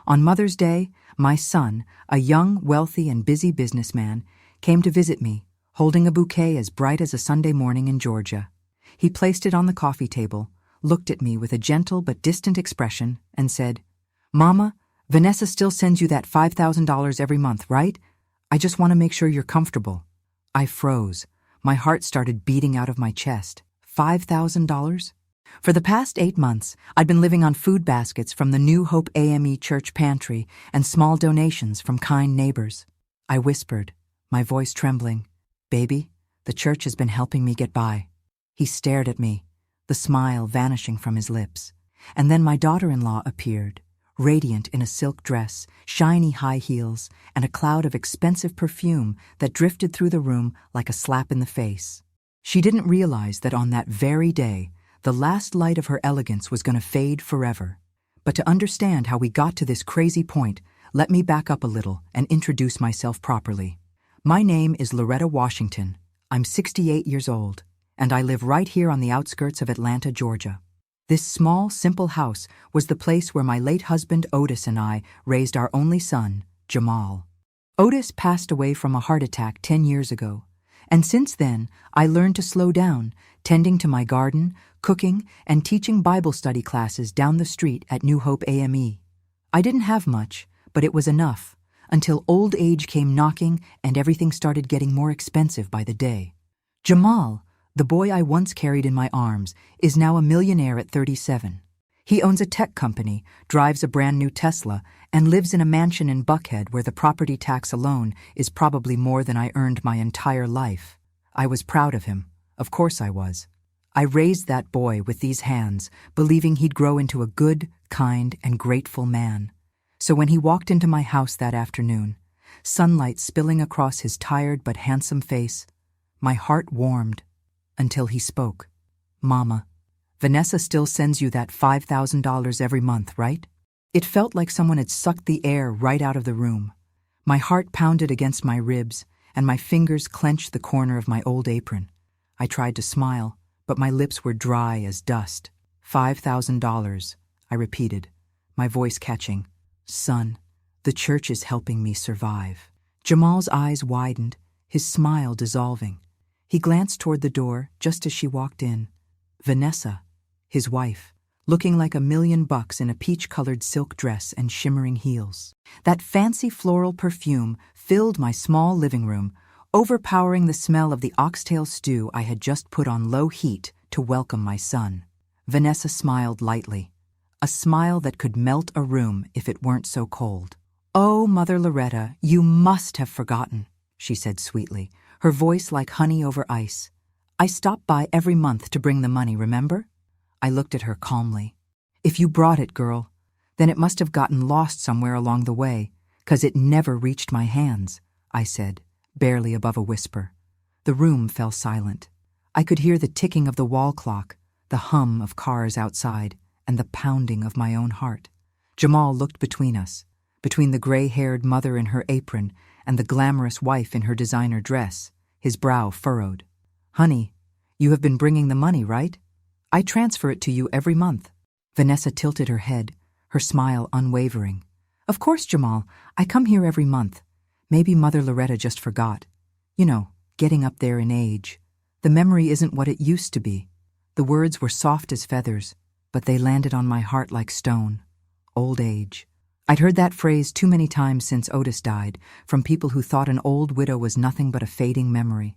On Mother's Day, my son, a young, wealthy, and busy businessman, came to visit me, holding a bouquet as bright as a Sunday morning in Georgia. He placed it on the coffee table, looked at me with a gentle but distant expression, and said, "Mama, Vanessa still sends you that $5,000 every month, right? I just want to make sure you're comfortable." I froze. My heart started beating out of my chest. $5,000? For the past 8 months, I'd been living on food baskets from the New Hope AME church pantry and small donations from kind neighbors. I whispered, my voice trembling, "Baby, the church has been helping me get by." He stared at me, the smile vanishing from his lips. And then my daughter-in-law appeared, radiant in a silk dress, shiny high heels, and a cloud of expensive perfume that drifted through the room like a slap in the face. She didn't realize that on that very day, the last light of her elegance was going to fade forever. But to understand how we got to this crazy point, let me back up a little and introduce myself properly. My name is Loretta Washington. I'm 68 years old, and I live right here on the outskirts of Atlanta, Georgia. This small, simple house was the place where my late husband Otis and I raised our only son, Jamal. Otis passed away from a heart attack 10 years ago, and since then I learned to slow down, tending to my garden, cooking, and teaching Bible study classes down the street at New Hope AME. I didn't have much, but it was enough, until old age came knocking and everything started getting more expensive by the day. Jamal, the boy I once carried in my arms, is now a millionaire at 37. He owns a tech company, drives a brand new Tesla, and lives in a mansion in Buckhead where the property tax alone is probably more than I earned my entire life. I was proud of him. Of course I was. I raised that boy with these hands, believing he'd grow into a good, kind, and grateful man. So when he walked into my house that afternoon, sunlight spilling across his tired but handsome face, my heart warmed. Until he spoke. "Mama, Vanessa still sends you that $5,000 every month, right?" It felt like someone had sucked the air right out of the room. My heart pounded against my ribs, and my fingers clenched the corner of my old apron. I tried to smile, but my lips were dry as dust. $5,000, I repeated, my voice catching. "Son, the church is helping me survive." Jamal's eyes widened, his smile dissolving. He glanced toward the door just as she walked in. Vanessa, his wife, looking like $1,000,000 in a peach-colored silk dress and shimmering heels. That fancy floral perfume filled my small living room, overpowering the smell of the oxtail stew I had just put on low heat to welcome my son. Vanessa smiled lightly, a smile that could melt a room if it weren't so cold. "Oh, Mother Loretta, you must have forgotten," she said sweetly, her voice like honey over ice. "I stop by every month to bring the money, remember?" I looked at her calmly. "If you brought it, girl, then it must have gotten lost somewhere along the way, 'cause it never reached my hands," I said, barely above a whisper. The room fell silent. I could hear the ticking of the wall clock, the hum of cars outside, and the pounding of my own heart. Jamal looked between us, between the gray-haired mother in her apron and the glamorous wife in her designer dress, his brow furrowed. "Honey, you have been bringing the money, right? I transfer it to you every month." Vanessa tilted her head, her smile unwavering. "Of course, Jamal, I come here every month. Maybe Mother Loretta just forgot. You know, getting up there in age. The memory isn't what it used to be." The words were soft as feathers, but they landed on my heart like stone. Old age. I'd heard that phrase too many times since Otis died, from people who thought an old widow was nothing but a fading memory.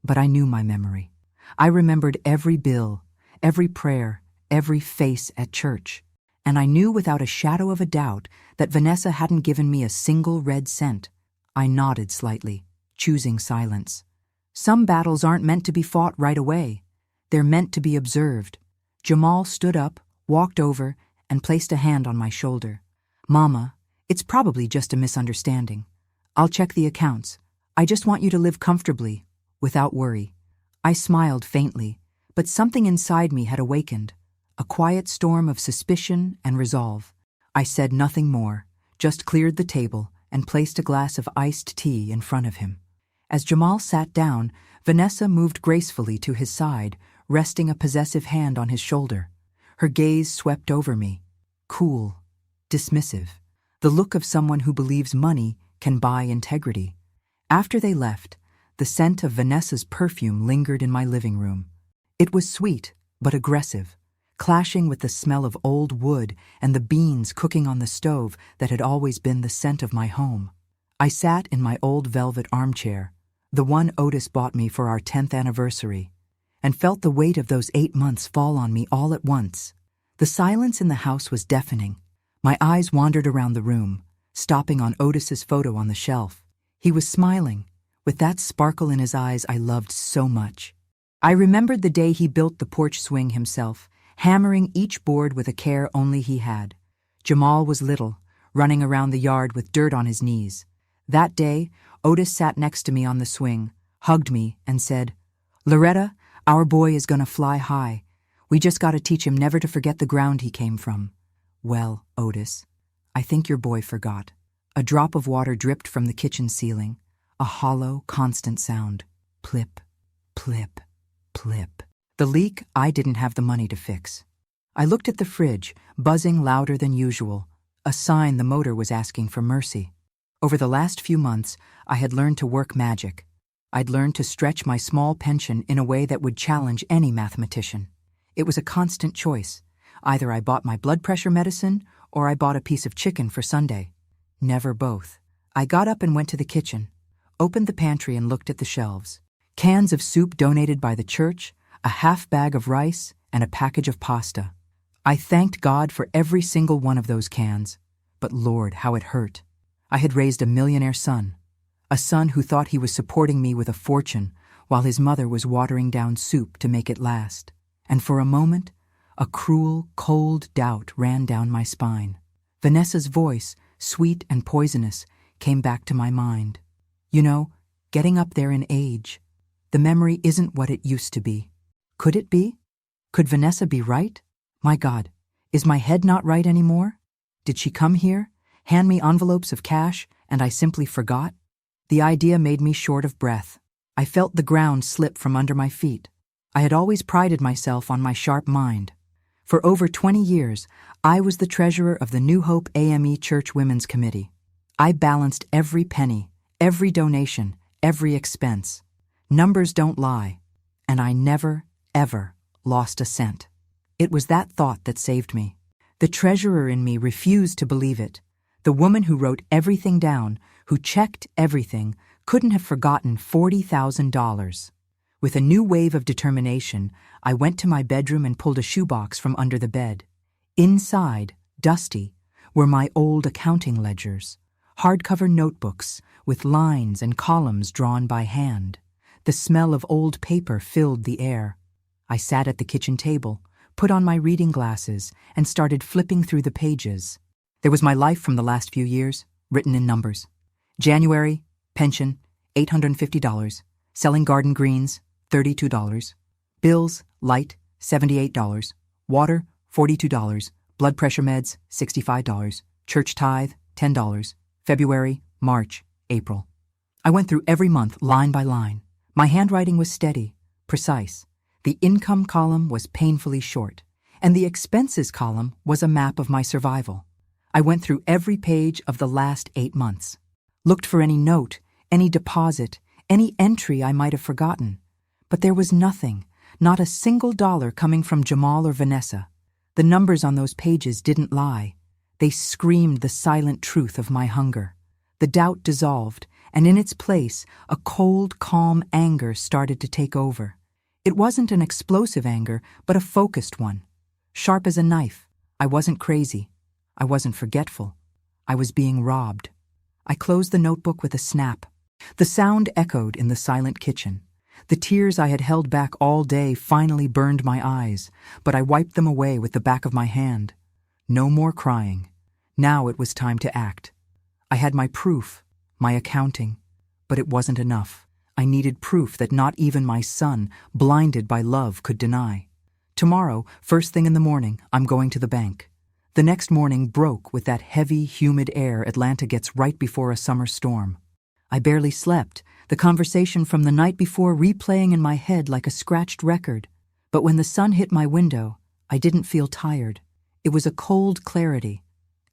But I knew my memory. I remembered every bill, every prayer, every face at church. And I knew without a shadow of a doubt that Vanessa hadn't given me a single red cent. I nodded slightly, choosing silence. Some battles aren't meant to be fought right away. They're meant to be observed. Jamal stood up, walked over, and placed a hand on my shoulder. "Mama, it's probably just a misunderstanding. I'll check the accounts. I just want you to live comfortably, without worry." I smiled faintly, but something inside me had awakened, a quiet storm of suspicion and resolve. I said nothing more, just cleared the table and placed a glass of iced tea in front of him. As Jamal sat down, Vanessa moved gracefully to his side, resting a possessive hand on his shoulder. Her gaze swept over me, cool, dismissive. the look of someone who believes money can buy integrity. After they left, the scent of Vanessa's perfume lingered in my living room. It was sweet, but aggressive, clashing with the smell of old wood and the beans cooking on the stove that had always been the scent of my home. I sat in my old velvet armchair, the one Otis bought me for our 10th anniversary, and felt the weight of those 8 months fall on me all at once. The silence in the house was deafening. My eyes wandered around the room, stopping on Otis's photo on the shelf. He was smiling, with that sparkle in his eyes I loved so much. I remembered the day he built the porch swing himself, hammering each board with a care only he had. Jamal was little, running around the yard with dirt on his knees. That day, Otis sat next to me on the swing, hugged me, and said, "Loretta, our boy is gonna fly high. We just gotta teach him never to forget the ground he came from." Well, Otis, I think your boy forgot. A drop of water dripped from the kitchen ceiling, a hollow, constant sound. Plip, plip, plip. The leak I didn't have the money to fix. I looked at the fridge, buzzing louder than usual, a sign the motor was asking for mercy. Over the last few months, I had learned to work magic. I'd learned to stretch my small pension in a way that would challenge any mathematician. It was a constant choice. Either I bought my blood pressure medicine or I bought a piece of chicken for Sunday. Never both. I got up and went to the kitchen, opened the pantry and looked at the shelves. Cans of soup donated by the church, a half bag of rice, and a package of pasta. I thanked God for every single one of those cans, but Lord, how it hurt. I had raised a millionaire son, a son who thought he was supporting me with a fortune while his mother was watering down soup to make it last. And for a moment, a cruel, cold doubt ran down my spine. Vanessa's voice, sweet and poisonous, came back to my mind. You know, getting up there in age, the memory isn't what it used to be. Could it be? Could Vanessa be right? My God, is my head not right anymore? Did she come here, hand me envelopes of cash, and I simply forgot? The idea made me short of breath. I felt the ground slip from under my feet. I had always prided myself on my sharp mind. For over 20 years, I was the treasurer of the New Hope AME Church Women's Committee. I balanced every penny, every donation, every expense. Numbers don't lie, and I never, ever lost a cent. It was that thought that saved me. The treasurer in me refused to believe it. The woman who wrote everything down, who checked everything, couldn't have forgotten $40,000. With a new wave of determination, I went to my bedroom and pulled a shoebox from under the bed. Inside, dusty, were my old accounting ledgers, hardcover notebooks with lines and columns drawn by hand. The smell of old paper filled the air. I sat at the kitchen table, put on my reading glasses, and started flipping through the pages. There was my life from the last few years, written in numbers. January, pension, $850. Selling garden greens, $32. Bills, light, $78. Water, $42. Blood pressure meds, $65. Church tithe, $10. February, March, April. I went through every month, line by line. My handwriting was steady, precise. The income column was painfully short, and the expenses column was a map of my survival. I went through every page of the last 8 months, looked for any note, any deposit, any entry I might have forgotten. But there was nothing, not a single dollar coming from Jamal or Vanessa. The numbers on those pages didn't lie. They screamed the silent truth of my hunger. The doubt dissolved, and in its place, a cold, calm anger started to take over. It wasn't an explosive anger, but a focused one. Sharp as a knife. I wasn't crazy. I wasn't forgetful. I was being robbed. I closed the notebook with a snap. The sound echoed in the silent kitchen. The tears I had held back all day finally burned my eyes, but I wiped them away with the back of my hand. No more crying. Now it was time to act. I had my proof, my accounting, but it wasn't enough. I needed proof that not even my son, blinded by love, could deny. Tomorrow, first thing in the morning, I'm going to the bank. The next morning broke with that heavy, humid air Atlanta gets right before a summer storm. I barely slept, the conversation from the night before replaying in my head like a scratched record. But when the sun hit my window, I didn't feel tired. It was a cold clarity,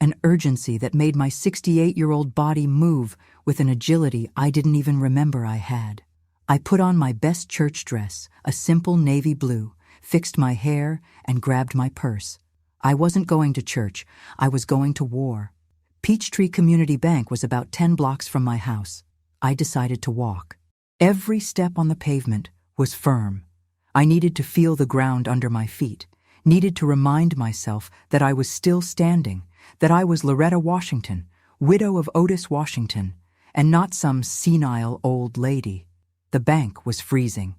an urgency that made my 68-year-old body move with an agility I didn't even remember I had. I put on my best church dress, a simple navy blue, fixed my hair, and grabbed my purse. I wasn't going to church, I was going to war. Peachtree Community Bank was about 10 blocks from my house. I decided to walk. Every step on the pavement was firm. I needed to feel the ground under my feet, needed to remind myself that I was still standing, that I was Loretta Washington, widow of Otis Washington, and not some senile old lady. The bank was freezing.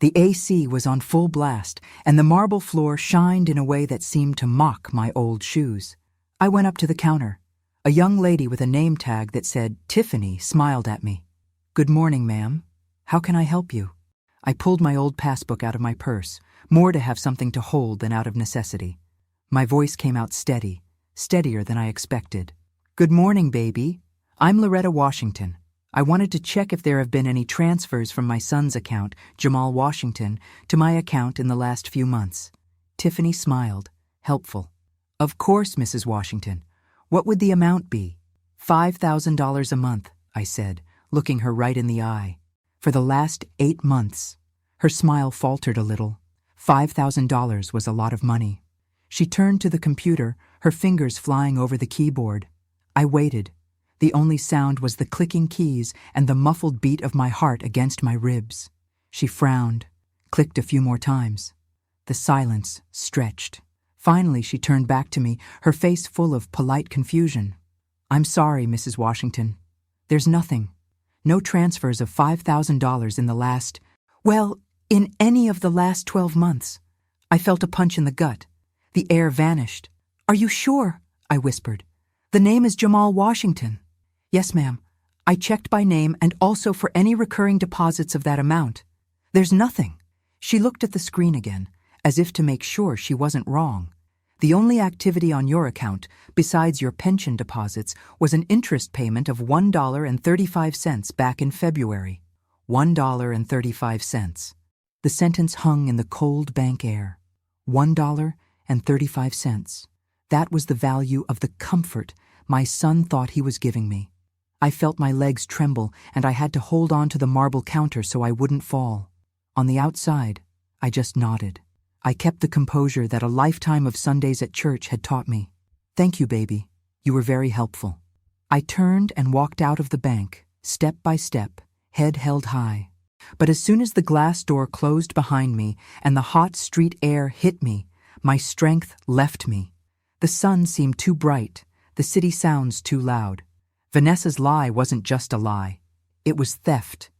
The AC was on full blast, and the marble floor shined in a way that seemed to mock my old shoes. I went up to the counter. A young lady with a name tag that said Tiffany smiled at me. "Good morning, ma'am. How can I help you?" I pulled my old passbook out of my purse, more to have something to hold than out of necessity. My voice came out steady, steadier than I expected. "Good morning, baby. I'm Loretta Washington. I wanted to check if there have been any transfers from my son's account, Jamal Washington, to my account in the last few months." Tiffany smiled, helpful. "Of course, Mrs. Washington. What would the amount be?" $5,000 a month, I said, looking her right in the eye. For the last 8 months. Her smile faltered a little. $5,000 was a lot of money. She turned to the computer, her fingers flying over the keyboard. I waited. The only sound was the clicking keys and the muffled beat of my heart against my ribs. She frowned, clicked a few more times. The silence stretched. Finally, she turned back to me, her face full of polite confusion. "I'm sorry, Mrs. Washington. There's nothing. No transfers of $5,000 in in any of the last 12 months. I felt a punch in the gut. The air vanished. "Are you sure?" I whispered. "The name is Jamal Washington." "Yes, ma'am. I checked by name and also for any recurring deposits of that amount. There's nothing." She looked at the screen again, as if to make sure she wasn't wrong. "The only activity on your account, besides your pension deposits, was an interest payment of $1.35 back in February. $1.35. The sentence hung in the cold bank air. $1.35. That was the value of the comfort my son thought he was giving me. I felt my legs tremble, and I had to hold on to the marble counter so I wouldn't fall. On the outside, I just nodded. I kept the composure that a lifetime of Sundays at church had taught me. "Thank you, baby. You were very helpful." I turned and walked out of the bank, step by step, head held high. But as soon as the glass door closed behind me and the hot street air hit me, my strength left me. The sun seemed too bright, the city sounds too loud. Vanessa's lie wasn't just a lie. It was theft.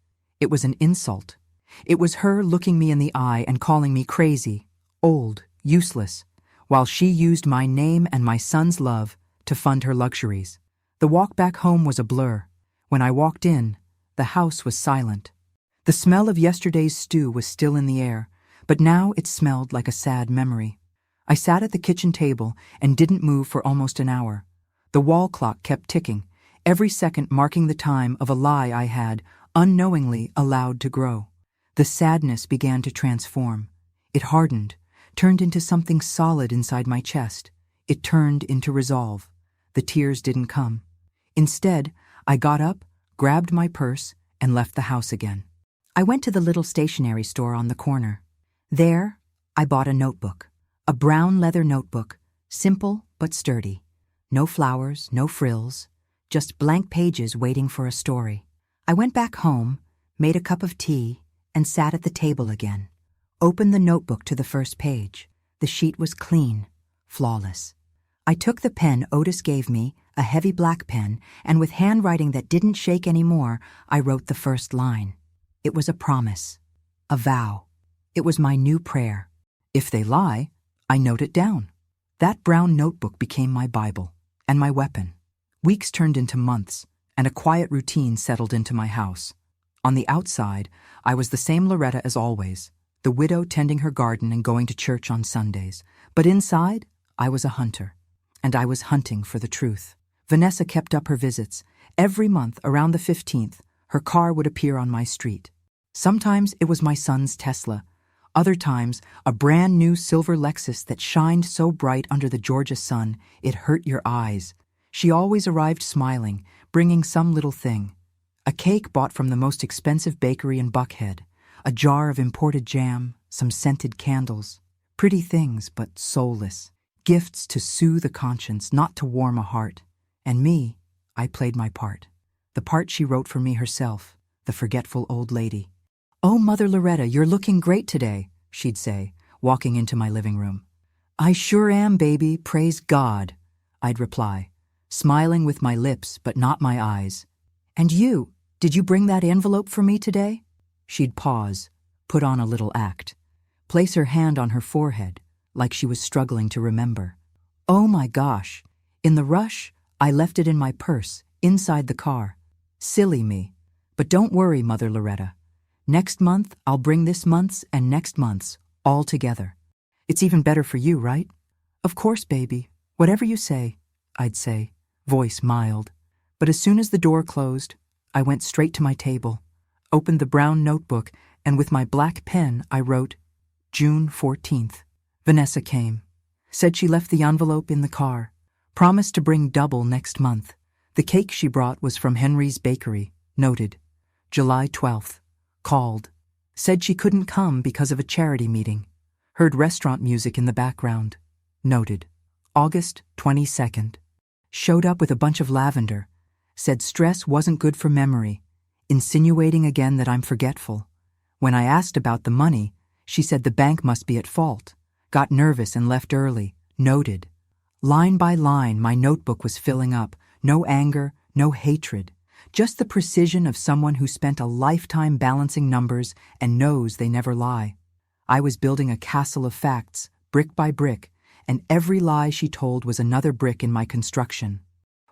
It was an insult. It was her looking me in the eye and calling me crazy, old, useless, while she used my name and my son's love to fund her luxuries. The walk back home was a blur. When I walked in, the house was silent. The smell of yesterday's stew was still in the air, but now it smelled like a sad memory. I sat at the kitchen table and didn't move for almost an hour. The wall clock kept ticking, every second marking the time of a lie I had, unknowingly, allowed to grow. The sadness began to transform. It hardened, turned into something solid inside my chest. It turned into resolve. The tears didn't come. Instead, I got up, grabbed my purse, and left the house again. I went to the little stationery store on the corner. There, I bought a notebook, a brown leather notebook, simple but sturdy. No flowers, no frills, just blank pages waiting for a story. I went back home, made a cup of tea, and sat at the table again. Opened the notebook to the first page. The sheet was clean, flawless. I took the pen Otis gave me, a heavy black pen, and with handwriting that didn't shake anymore, I wrote the first line. It was a promise, a vow. It was my new prayer. If they lie, I note it down. That brown notebook became my Bible and my weapon. Weeks turned into months, and a quiet routine settled into my house. On the outside, I was the same Loretta as always, the widow tending her garden and going to church on Sundays. But inside, I was a hunter, and I was hunting for the truth. Vanessa kept up her visits. Every month, around the 15th, her car would appear on my street. Sometimes it was my son's Tesla. Other times, a brand new silver Lexus that shined so bright under the Georgia sun, it hurt your eyes. She always arrived smiling, bringing some little thing. A cake bought from the most expensive bakery in Buckhead, a jar of imported jam, some scented candles. Pretty things, but soulless. Gifts to soothe a conscience, not to warm a heart. And me, I played my part. The part she wrote for me herself, the forgetful old lady. "Oh, Mother Loretta, you're looking great today," she'd say, walking into my living room. "I sure am, baby, praise God," I'd reply, smiling with my lips but not my eyes. "And you, did you bring that envelope for me today?" She'd pause, put on a little act, place her hand on her forehead, like she was struggling to remember. "Oh my gosh, in the rush, I left it in my purse, inside the car. Silly me. But don't worry, Mother Loretta. Next month, I'll bring this month's and next month's all together. It's even better for you, right?" "Of course, baby. Whatever you say," I'd say, voice mild. But as soon as the door closed, I went straight to my table, opened the brown notebook, and with my black pen, I wrote, June 14th. Vanessa came. Said she left the envelope in the car. Promised to bring double next month. The cake she brought was from Henry's Bakery. Noted. July 12th. Called. Said she couldn't come because of a charity meeting. Heard restaurant music in the background. Noted. August 22nd. Showed up with a bunch of lavender. Said stress wasn't good for memory, insinuating again that I'm forgetful. When I asked about the money, she said the bank must be at fault. Got nervous and left early. Noted. Line by line, my notebook was filling up. No anger, no hatred. Just the precision of someone who spent a lifetime balancing numbers and knows they never lie. I was building a castle of facts, brick by brick, and every lie she told was another brick in my construction.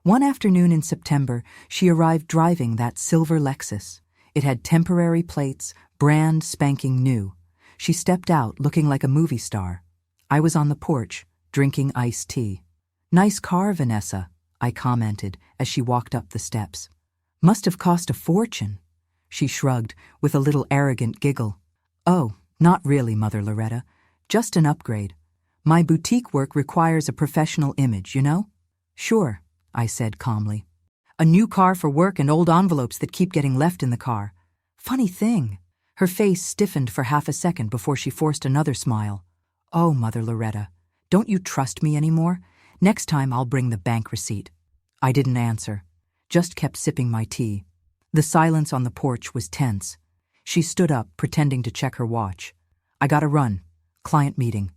One afternoon in September, she arrived driving that silver Lexus. It had temporary plates, brand spanking new. She stepped out looking like a movie star. I was on the porch, drinking iced tea. "Nice car, Vanessa," I commented as she walked up the steps. "Must have cost a fortune." She shrugged with a little arrogant giggle. "Oh, not really, Mother Loretta. Just an upgrade. My boutique work requires a professional image, you know?" "Sure," I said calmly. "A new car for work and old envelopes that keep getting left in the car. Funny thing." Her face stiffened for half a second before she forced another smile. "Oh, Mother Loretta, don't you trust me anymore? Next time I'll bring the bank receipt." I didn't answer, just kept sipping my tea. The silence on the porch was tense. She stood up, pretending to check her watch. "I gotta run. Client meeting."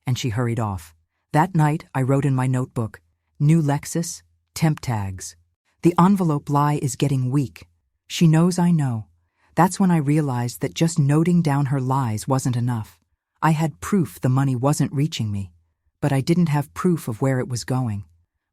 And she hurried off. That night, I wrote in my notebook, "New Lexus, temp tags." The envelope lie is getting weak. She knows I know. That's when I realized that just noting down her lies wasn't enough. I had proof the money wasn't reaching me, but I didn't have proof of where it was going.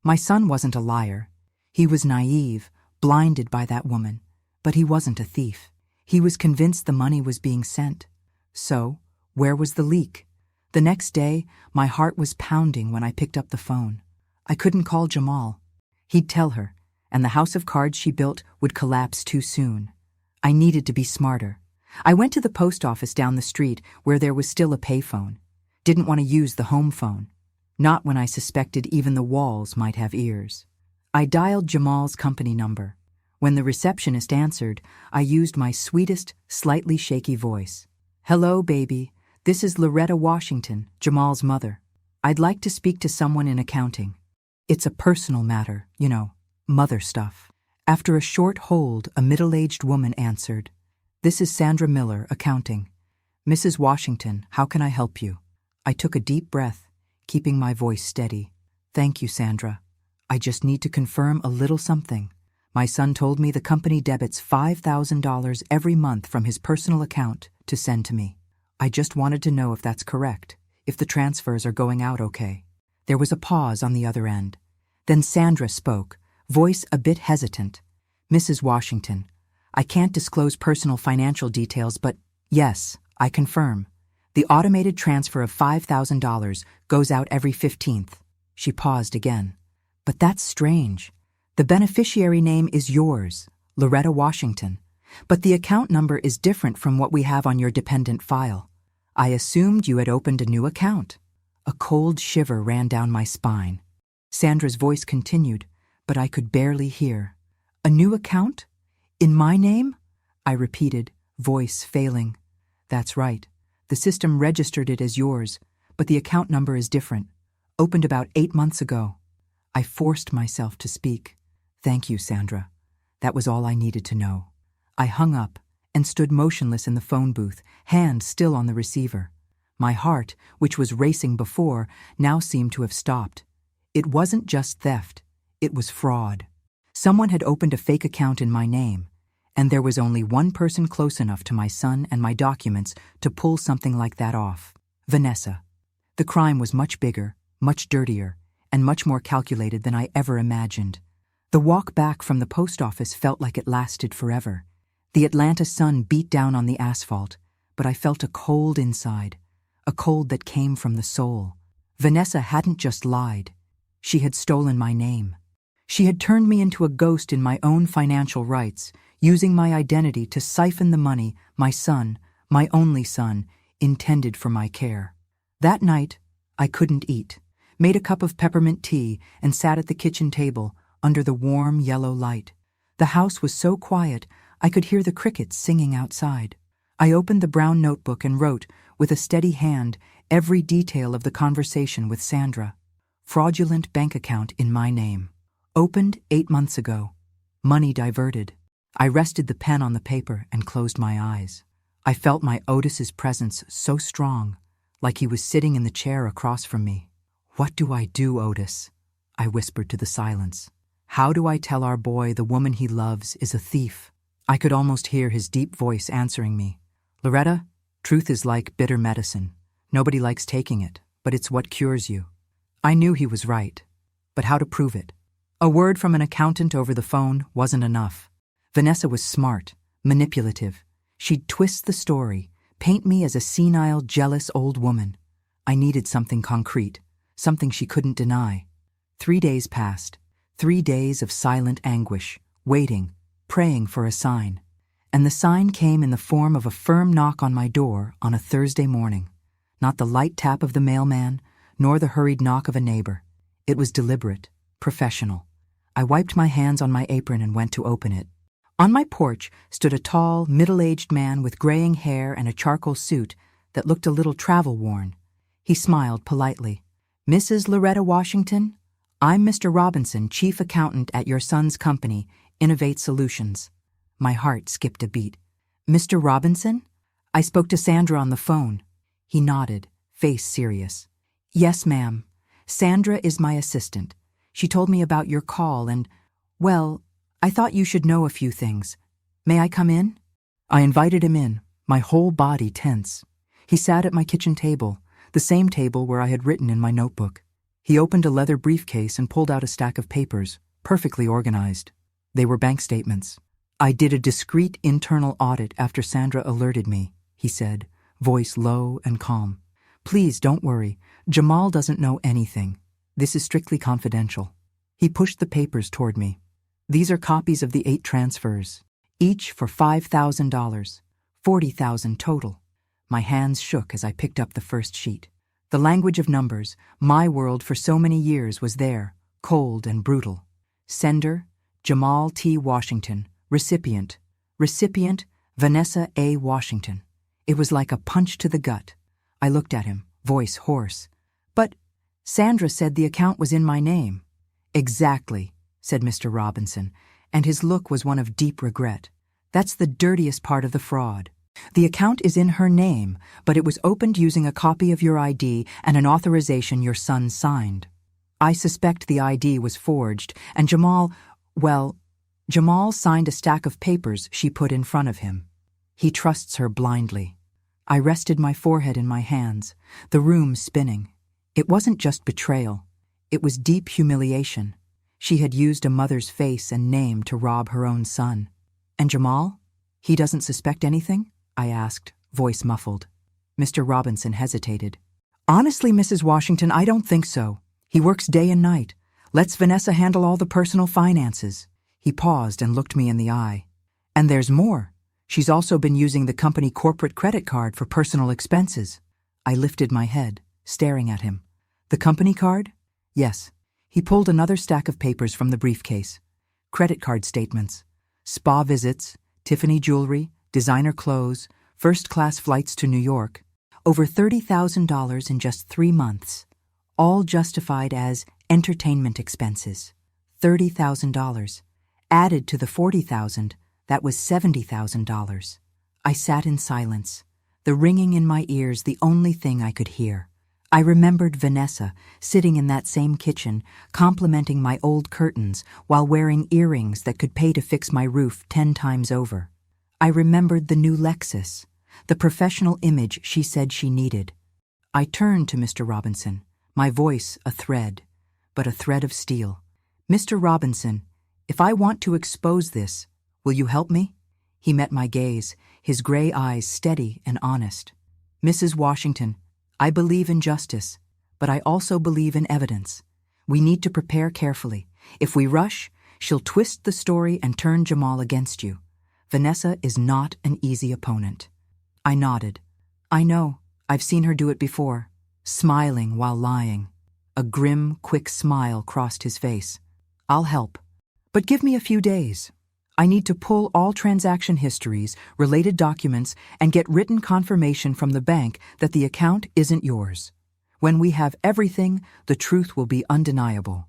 My son wasn't a liar. He was naive, blinded by that woman, but he wasn't a thief. He was convinced the money was being sent. So, where was the leak? The next day, my heart was pounding when I picked up the phone. I couldn't call Jamal. He'd tell her, and the house of cards she built would collapse too soon. I needed to be smarter. I went to the post office down the street where there was still a payphone. Didn't want to use the home phone. Not when I suspected even the walls might have ears. I dialed Jamal's company number. When the receptionist answered, I used my sweetest, slightly shaky voice. "Hello, baby. This is Loretta Washington, Jamal's mother. I'd like to speak to someone in accounting. It's a personal matter, you know, mother stuff." After a short hold, a middle-aged woman answered. "This is Sandra Miller, accounting. Mrs. Washington, how can I help you?" I took a deep breath, keeping my voice steady. "Thank you, Sandra. I just need to confirm a little something. My son told me the company debits $5,000 every month from his personal account to send to me. I just wanted to know if that's correct, if the transfers are going out okay." There was a pause on the other end. Then Sandra spoke, voice a bit hesitant. "Mrs. Washington, I can't disclose personal financial details, but yes, I confirm. The automated transfer of $5,000 goes out every 15th. She paused again. "But that's strange. The beneficiary name is yours, Loretta Washington, but the account number is different from what we have on your dependent file. I assumed you had opened a new account." A cold shiver ran down my spine. Sandra's voice continued, but I could barely hear. A new account? In my name? I repeated, voice failing. That's right. The system registered it as yours, but the account number is different. Opened about 8 months ago. I forced myself to speak. Thank you, Sandra. That was all I needed to know. I hung up and stood motionless in the phone booth, hand still on the receiver. My heart, which was racing before, now seemed to have stopped. It wasn't just theft. It was fraud. Someone had opened a fake account in my name, and there was only one person close enough to my son and my documents to pull something like that off. Vanessa. The crime was much bigger, much dirtier, and much more calculated than I ever imagined. The walk back from the post office felt like it lasted forever. The Atlanta sun beat down on the asphalt, but I felt a cold inside, a cold that came from the soul. Vanessa hadn't just lied. She had stolen my name. She had turned me into a ghost in my own financial rights, using my identity to siphon the money my son, my only son, intended for my care. That night, I couldn't eat, made a cup of peppermint tea, and sat at the kitchen table under the warm yellow light. The house was so quiet, I could hear the crickets singing outside. I opened the brown notebook and wrote, with a steady hand, every detail of the conversation with Sandra. Fraudulent bank account in my name. Opened 8 months ago. Money diverted. I rested the pen on the paper and closed my eyes. I felt my Otis's presence so strong, like he was sitting in the chair across from me. What do I do, Otis? I whispered to the silence. How do I tell our boy the woman he loves is a thief? I could almost hear his deep voice answering me. Loretta, truth is like bitter medicine. Nobody likes taking it, but it's what cures you. I knew he was right, but how to prove it? A word from an accountant over the phone wasn't enough. Vanessa was smart, manipulative. She'd twist the story, paint me as a senile, jealous old woman. I needed something concrete, something she couldn't deny. 3 days passed, 3 days of silent anguish, waiting, praying for a sign. And the sign came in the form of a firm knock on my door on a Thursday morning. Not the light tap of the mailman, nor the hurried knock of a neighbor. It was deliberate, professional. I wiped my hands on my apron and went to open it. On my porch stood a tall, middle-aged man with graying hair and a charcoal suit that looked a little travel-worn. He smiled politely. Mrs. Loretta Washington, I'm Mr. Robinson, chief accountant at your son's company, Innovate Solutions. My heart skipped a beat. Mr. Robinson? I spoke to Sandra on the phone. He nodded, face serious. Yes, ma'am. Sandra is my assistant. She told me about your call and, well, I thought you should know a few things. May I come in? I invited him in, my whole body tense. He sat at my kitchen table, the same table where I had written in my notebook. He opened a leather briefcase and pulled out a stack of papers, perfectly organized. They were bank statements. I did a discreet internal audit after Sandra alerted me, he said, voice low and calm. Please don't worry. Jamal doesn't know anything. This is strictly confidential. He pushed the papers toward me. These are copies of the 8 transfers, each for $5,000, $40,000 total. My hands shook as I picked up the first sheet. The language of numbers, my world for so many years, was there, cold and brutal. Sender, Jamal T. Washington. Recipient, Vanessa A. Washington. It was like a punch to the gut. I looked at him, voice hoarse. But Sandra said the account was in my name. Exactly, said Mr. Robinson, and his look was one of deep regret. That's the dirtiest part of the fraud. The account is in her name, but it was opened using a copy of your ID and an authorization your son signed. I suspect the ID was forged, and Jamal signed a stack of papers she put in front of him. He trusts her blindly. I rested my forehead in my hands, the room spinning. It wasn't just betrayal. It was deep humiliation. She had used a mother's face and name to rob her own son. And Jamal? He doesn't suspect anything? I asked, voice muffled. Mr. Robinson hesitated. Honestly, Mrs. Washington, I don't think so. He works day and night. Lets Vanessa handle all the personal finances. He paused and looked me in the eye. And there's more. She's also been using the company corporate credit card for personal expenses. I lifted my head, staring at him. The company card? Yes. He pulled another stack of papers from the briefcase. Credit card statements, spa visits, Tiffany jewelry, designer clothes, first-class flights to New York. Over $30,000 in just 3 months. All justified as entertainment expenses. $30,000. Added to the $40,000, that was $70,000. I sat in silence, the ringing in my ears the only thing I could hear. I remembered Vanessa sitting in that same kitchen, complimenting my old curtains while wearing earrings that could pay to fix my roof 10 times over. I remembered the new Lexus, the professional image she said she needed. I turned to Mr. Robinson, my voice a thread, but a thread of steel. Mr. Robinson, if I want to expose this, will you help me? He met my gaze, his gray eyes steady and honest. Mrs. Washington, I believe in justice, but I also believe in evidence. We need to prepare carefully. If we rush, she'll twist the story and turn Jamal against you. Vanessa is not an easy opponent. I nodded. I know, I've seen her do it before, smiling while lying. A grim, quick smile crossed his face. I'll help, but give me a few days. I need to pull all transaction histories, related documents, and get written confirmation from the bank that the account isn't yours. When we have everything, the truth will be undeniable.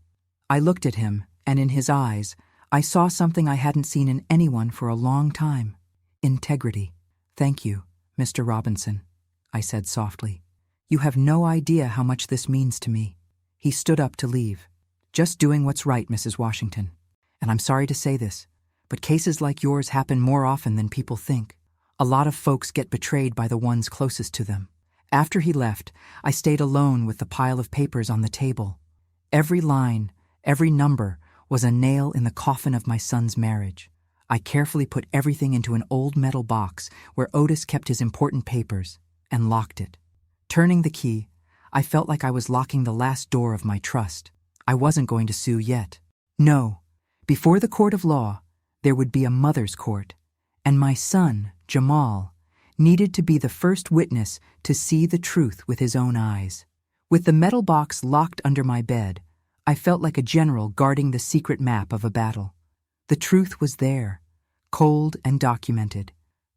I looked at him, and in his eyes, I saw something I hadn't seen in anyone for a long time. Integrity. Thank you, Mr. Robinson, I said softly. You have no idea how much this means to me. He stood up to leave. Just doing what's right, Mrs. Washington. And I'm sorry to say this, but cases like yours happen more often than people think. A lot of folks get betrayed by the ones closest to them. After he left, I stayed alone with the pile of papers on the table. Every line, every number, was a nail in the coffin of my son's marriage. I carefully put everything into an old metal box where Otis kept his important papers, and locked it. Turning the key, I felt like I was locking the last door of my trust. I wasn't going to sue yet. No, before the court of law, there would be a mother's court, and my son, Jamal, needed to be the first witness to see the truth with his own eyes. With the metal box locked under my bed, I felt like a general guarding the secret map of a battle. The truth was there, cold and documented,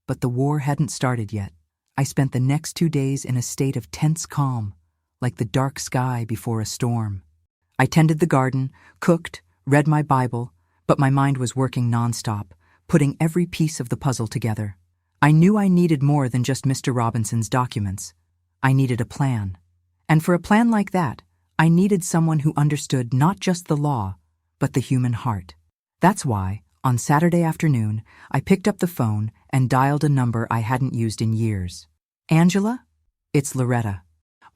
but the war hadn't started yet. I spent the next 2 days in a state of tense calm, like the dark sky before a storm. I tended the garden, cooked, read my Bible, but my mind was working nonstop, putting every piece of the puzzle together. I knew I needed more than just Mr. Robinson's documents. I needed a plan. And for a plan like that, I needed someone who understood not just the law, but the human heart. That's why, on Saturday afternoon, I picked up the phone and dialed a number I hadn't used in years. Angela? It's Loretta.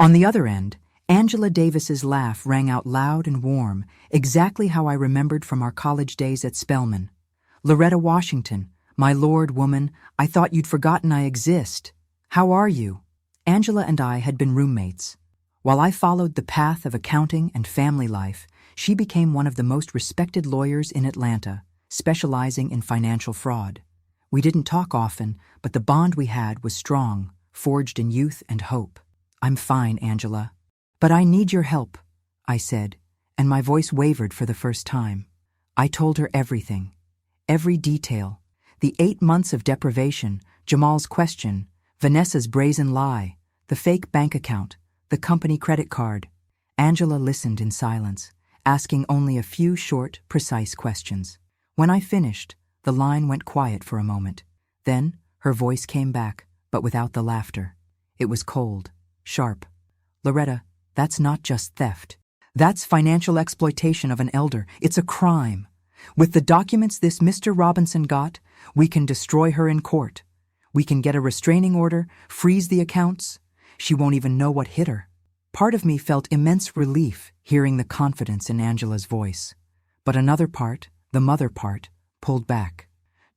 On the other end, Angela Davis's laugh rang out loud and warm, exactly how I remembered from our college days at Spelman. Loretta Washington, my lord woman, I thought you'd forgotten I exist. How are you? Angela and I had been roommates. While I followed the path of accounting and family life, she became one of the most respected lawyers in Atlanta, specializing in financial fraud. We didn't talk often, but the bond we had was strong, forged in youth and hope. I'm fine, Angela. But I need your help, I said, and my voice wavered for the first time. I told her everything, every detail, the 8 months of deprivation, Jamal's question, Vanessa's brazen lie, the fake bank account, the company credit card. Angela listened in silence, asking only a few short, precise questions. When I finished, the line went quiet for a moment. Then her voice came back, but without the laughter. It was cold, sharp. Loretta, that's not just theft. That's financial exploitation of an elder. It's a crime. With the documents this Mr. Robinson got, we can destroy her in court. We can get a restraining order, freeze the accounts. She won't even know what hit her. Part of me felt immense relief hearing the confidence in Angela's voice. But another part, the mother part, pulled back.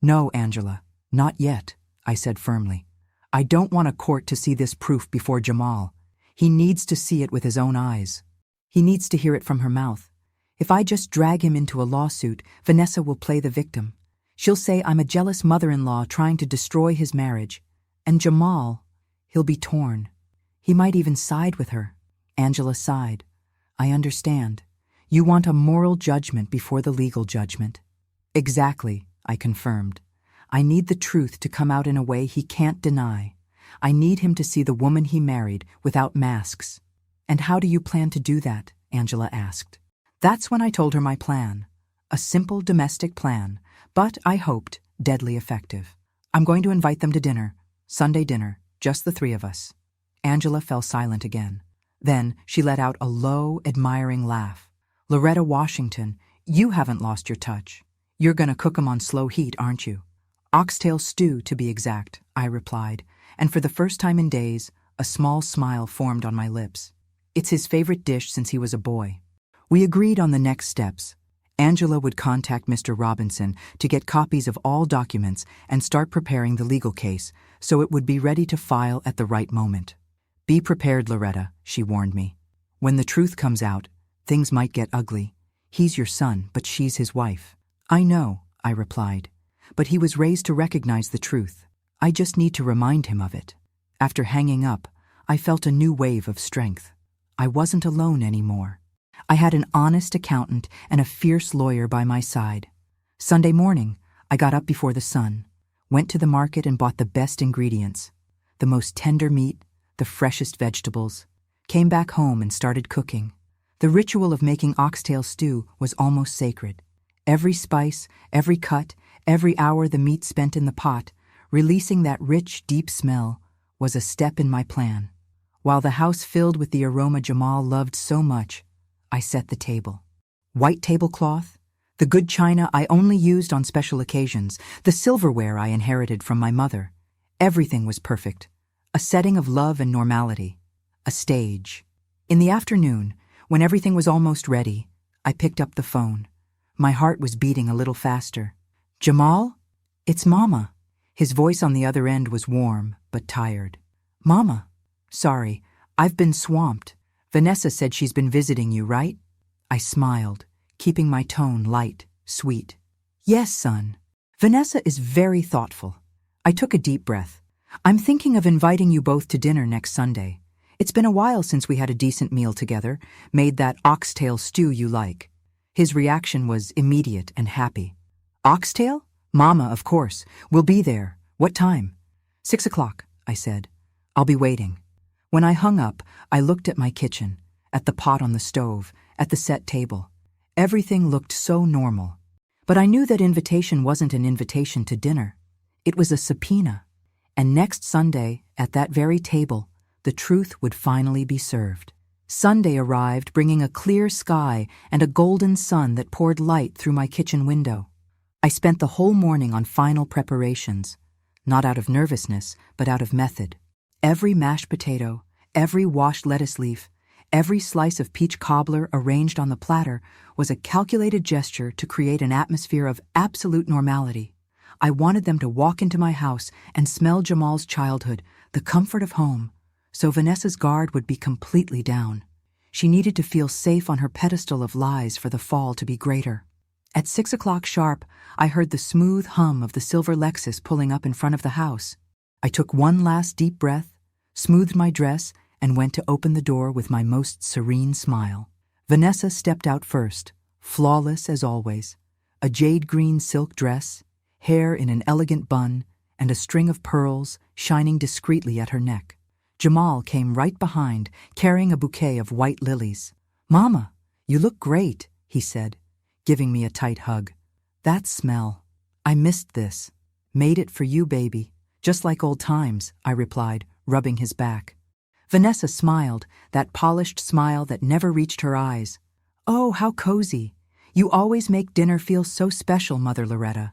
No, Angela, not yet, I said firmly. I don't want a court to see this proof before Jamal. He needs to see it with his own eyes. He needs to hear it from her mouth. If I just drag him into a lawsuit, Vanessa will play the victim. She'll say I'm a jealous mother-in-law trying to destroy his marriage. And Jamal, he'll be torn. He might even side with her. Angela sighed. I understand. You want a moral judgment before the legal judgment. Exactly, I confirmed. I need the truth to come out in a way he can't deny. I need him to see the woman he married without masks. And how do you plan to do that? Angela asked. That's when I told her my plan. A simple domestic plan, but I hoped deadly effective. I'm going to invite them to dinner, Sunday dinner, just the three of us. Angela fell silent again. Then she let out a low, admiring laugh. Loretta Washington, you haven't lost your touch. You're gonna cook 'em on slow heat, aren't you? Oxtail stew, to be exact, I replied, and for the first time in days, a small smile formed on my lips. It's his favorite dish since he was a boy. We agreed on the next steps. Angela would contact Mr. Robinson to get copies of all documents and start preparing the legal case so it would be ready to file at the right moment. Be prepared, Loretta, she warned me. When the truth comes out, things might get ugly. He's your son, but she's his wife. I know, I replied, but he was raised to recognize the truth. I just need to remind him of it. After hanging up, I felt a new wave of strength. I wasn't alone anymore. I had an honest accountant and a fierce lawyer by my side. Sunday morning, I got up before the sun, went to the market and bought the best ingredients, the most tender meat, the freshest vegetables, came back home and started cooking. The ritual of making oxtail stew was almost sacred. Every spice, every cut, every hour the meat spent in the pot, releasing that rich, deep smell, was a step in my plan. While the house filled with the aroma Jamal loved so much, I set the table. White tablecloth, the good china I only used on special occasions, the silverware I inherited from my mother. Everything was perfect. A setting of love and normality. A stage. In the afternoon, when everything was almost ready, I picked up the phone. My heart was beating a little faster. Jamal? It's Mama. His voice on the other end was warm, but tired. Mama. Sorry, I've been swamped. Vanessa said she's been visiting you, right? I smiled, keeping my tone light, sweet. Yes, son. Vanessa is very thoughtful. I took a deep breath. I'm thinking of inviting you both to dinner next Sunday. It's been a while since we had a decent meal together, made that oxtail stew you like. His reaction was immediate and happy. Oxtail? Mama, of course. We'll be there. What time? 6 o'clock, I said. I'll be waiting. When I hung up, I looked at my kitchen, at the pot on the stove, at the set table. Everything looked so normal. But I knew that invitation wasn't an invitation to dinner. It was a subpoena. And next Sunday, at that very table, the truth would finally be served. Sunday arrived bringing a clear sky and a golden sun that poured light through my kitchen window. I spent the whole morning on final preparations, not out of nervousness, but out of method. Every mashed potato, every washed lettuce leaf, every slice of peach cobbler arranged on the platter was a calculated gesture to create an atmosphere of absolute normality. I wanted them to walk into my house and smell Jamal's childhood, the comfort of home, so Vanessa's guard would be completely down. She needed to feel safe on her pedestal of lies for the fall to be greater. At 6 o'clock sharp, I heard the smooth hum of the silver Lexus pulling up in front of the house. I took one last deep breath, smoothed my dress, and went to open the door with my most serene smile. Vanessa stepped out first, flawless as always, a jade green silk dress, hair in an elegant bun, and a string of pearls shining discreetly at her neck. Jamal came right behind, carrying a bouquet of white lilies. Mama, you look great, he said, giving me a tight hug. That smell. I missed this. Made it for you, baby. Just like old times, I replied, rubbing his back. Vanessa smiled, that polished smile that never reached her eyes. Oh, how cozy. You always make dinner feel so special, Mother Loretta.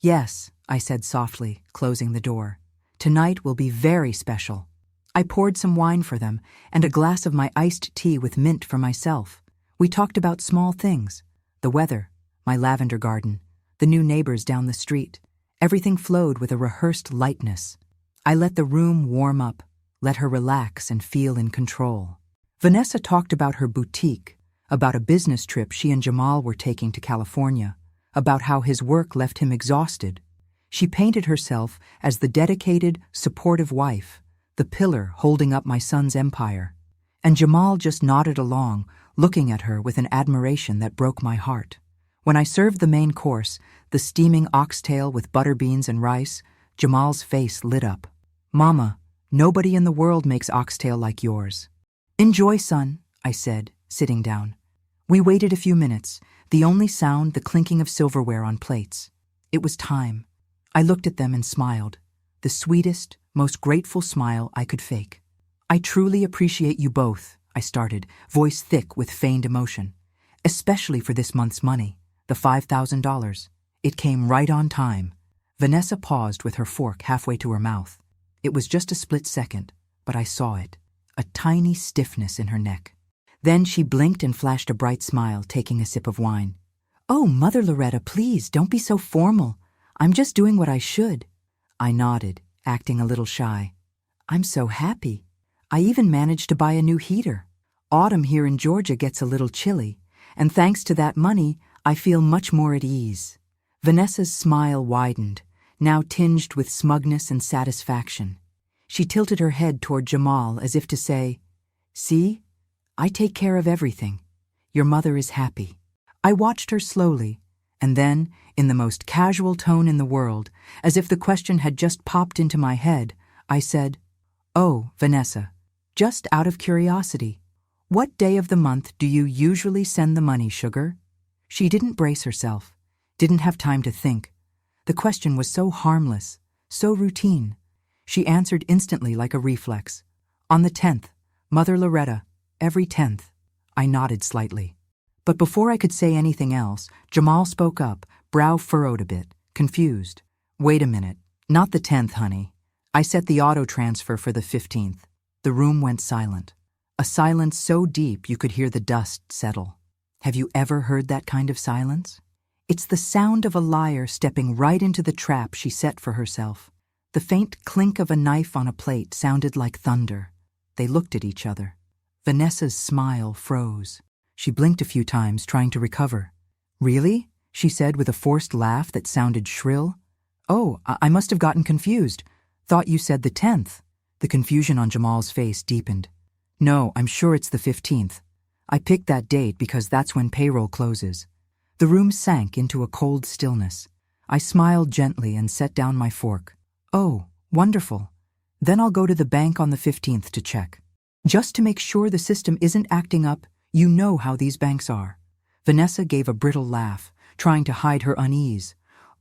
Yes, I said softly, closing the door. Tonight will be very special. I poured some wine for them and a glass of my iced tea with mint for myself. We talked about small things. The weather, my lavender garden, the new neighbors down the street. Everything flowed with a rehearsed lightness. I let the room warm up, let her relax and feel in control. Vanessa talked about her boutique, about a business trip she and Jamal were taking to California, about how his work left him exhausted. She painted herself as the dedicated, supportive wife, the pillar holding up my son's empire. And Jamal just nodded along, looking at her with an admiration that broke my heart. When I served the main course, the steaming oxtail with butter beans and rice, Jamal's face lit up. "Mama, nobody in the world makes oxtail like yours." "Enjoy, son," I said, sitting down. We waited a few minutes, the only sound the clinking of silverware on plates. It was time. I looked at them and smiled, the sweetest, most grateful smile I could fake. "I truly appreciate you both," I started, voice thick with feigned emotion. "Especially for this month's money, the $5,000. It came right on time." Vanessa paused with her fork halfway to her mouth. It was just a split second, but I saw it, a tiny stiffness in her neck. Then she blinked and flashed a bright smile, taking a sip of wine. "Oh, Mother Loretta, please, don't be so formal. I'm just doing what I should." I nodded, acting a little shy. "I'm so happy. I even managed to buy a new heater. Autumn here in Georgia gets a little chilly, and thanks to that money, I feel much more at ease." Vanessa's smile widened, now tinged with smugness and satisfaction. She tilted her head toward Jamal as if to say, "See, I take care of everything. Your mother is happy." I watched her slowly, and then, in the most casual tone in the world, as if the question had just popped into my head, I said, "Oh, Vanessa, just out of curiosity, what day of the month do you usually send the money, sugar?" She didn't brace herself, didn't have time to think. The question was so harmless, so routine. She answered instantly like a reflex. "On the 10th, Mother Loretta, every 10th." I nodded slightly. But before I could say anything else, Jamal spoke up, brow furrowed a bit, confused. "Wait a minute, not the 10th, honey. I set the auto transfer for the 15th. The room went silent. A silence so deep you could hear the dust settle. Have you ever heard that kind of silence? It's the sound of a liar stepping right into the trap she set for herself. The faint clink of a knife on a plate sounded like thunder. They looked at each other. Vanessa's smile froze. She blinked a few times, trying to recover. "Really?" she said with a forced laugh that sounded shrill. "Oh, I must have gotten confused. Thought you said the 10th. The confusion on Jamal's face deepened. "No, I'm sure it's the 15th. I picked that date because that's when payroll closes." The room sank into a cold stillness. I smiled gently and set down my fork. "Oh, wonderful. Then I'll go to the bank on the 15th to check. Just to make sure the system isn't acting up. You know how these banks are." Vanessa gave a brittle laugh, trying to hide her unease.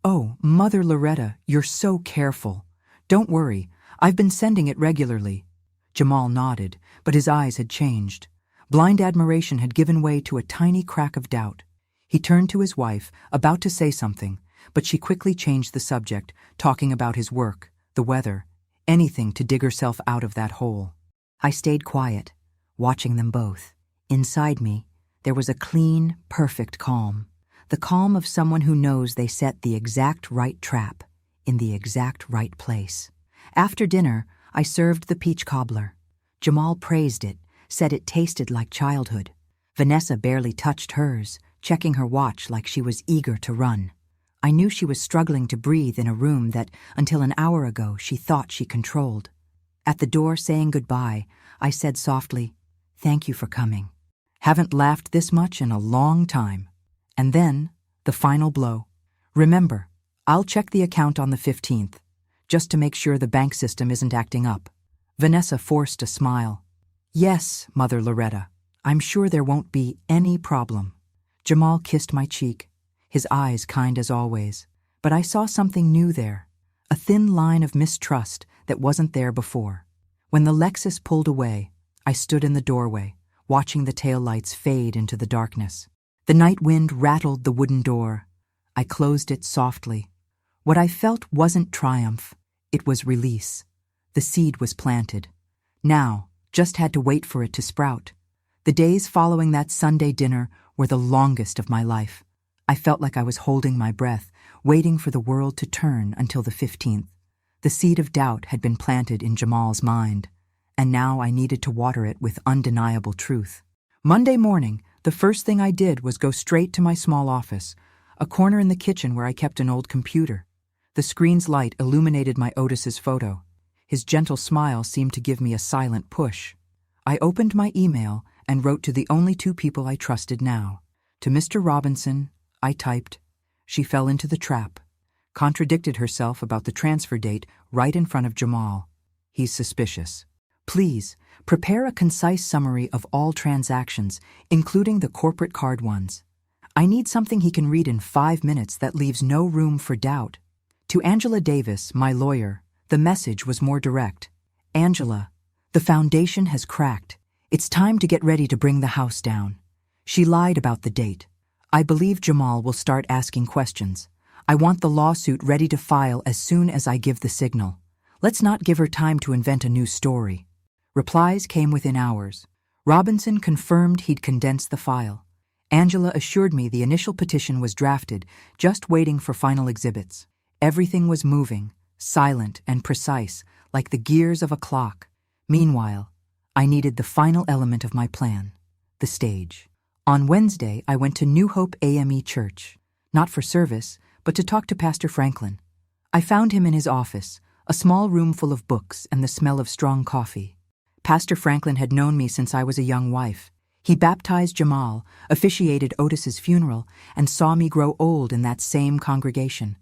"Oh, Mother Loretta, you're so careful. Don't worry, I've been sending it regularly." Jamal nodded, but his eyes had changed. Blind admiration had given way to a tiny crack of doubt. He turned to his wife, about to say something, but she quickly changed the subject, talking about his work, the weather, anything to dig herself out of that hole. I stayed quiet, watching them both. Inside me, there was a clean, perfect calm. The calm of someone who knows they set the exact right trap, in the exact right place. After dinner, I served the peach cobbler. Jamal praised it, said it tasted like childhood. Vanessa barely touched hers, checking her watch like she was eager to run. I knew she was struggling to breathe in a room that, until an hour ago, she thought she controlled. At the door saying goodbye, I said softly, "Thank you for coming. Haven't laughed this much in a long time." And then, the final blow. "Remember, I'll check the account on the 15th, just to make sure the bank system isn't acting up." Vanessa forced a smile. "Yes, Mother Loretta, I'm sure there won't be any problem." Jamal kissed my cheek, his eyes kind as always, but I saw something new there, a thin line of mistrust that wasn't there before. When the Lexus pulled away, I stood in the doorway, watching the taillights fade into the darkness. The night wind rattled the wooden door. I closed it softly. What I felt wasn't triumph, it was release. The seed was planted. Now, just had to wait for it to sprout. The days following that Sunday dinner were the longest of my life. I felt like I was holding my breath, waiting for the world to turn until the 15th. The seed of doubt had been planted in Jamal's mind, and now I needed to water it with undeniable truth. Monday morning, the first thing I did was go straight to my small office, a corner in the kitchen where I kept an old computer. The screen's light illuminated my Otis's photo. His gentle smile seemed to give me a silent push. I opened my email and wrote to the only two people I trusted now. To Mr. Robinson, I typed. She fell into the trap, contradicted herself about the transfer date right in front of Jamal. He's suspicious. Please, prepare a concise summary of all transactions, including the corporate card ones. I need something he can read in 5 minutes that leaves no room for doubt. To Angela Davis, my lawyer, the message was more direct. Angela, the foundation has cracked. It's time to get ready to bring the house down. She lied about the date. I believe Jamal will start asking questions. I want the lawsuit ready to file as soon as I give the signal. Let's not give her time to invent a new story. Replies came within hours. Robinson confirmed he'd condensed the file. Angela assured me the initial petition was drafted, just waiting for final exhibits. Everything was moving, silent and precise, like the gears of a clock. Meanwhile, I needed the final element of my plan, the stage. On Wednesday, I went to New Hope AME Church, not for service, but to talk to Pastor Franklin. I found him in his office, a small room full of books and the smell of strong coffee. Pastor Franklin had known me since I was a young wife. He baptized Jamal, officiated Otis's funeral, and saw me grow old in that same congregation.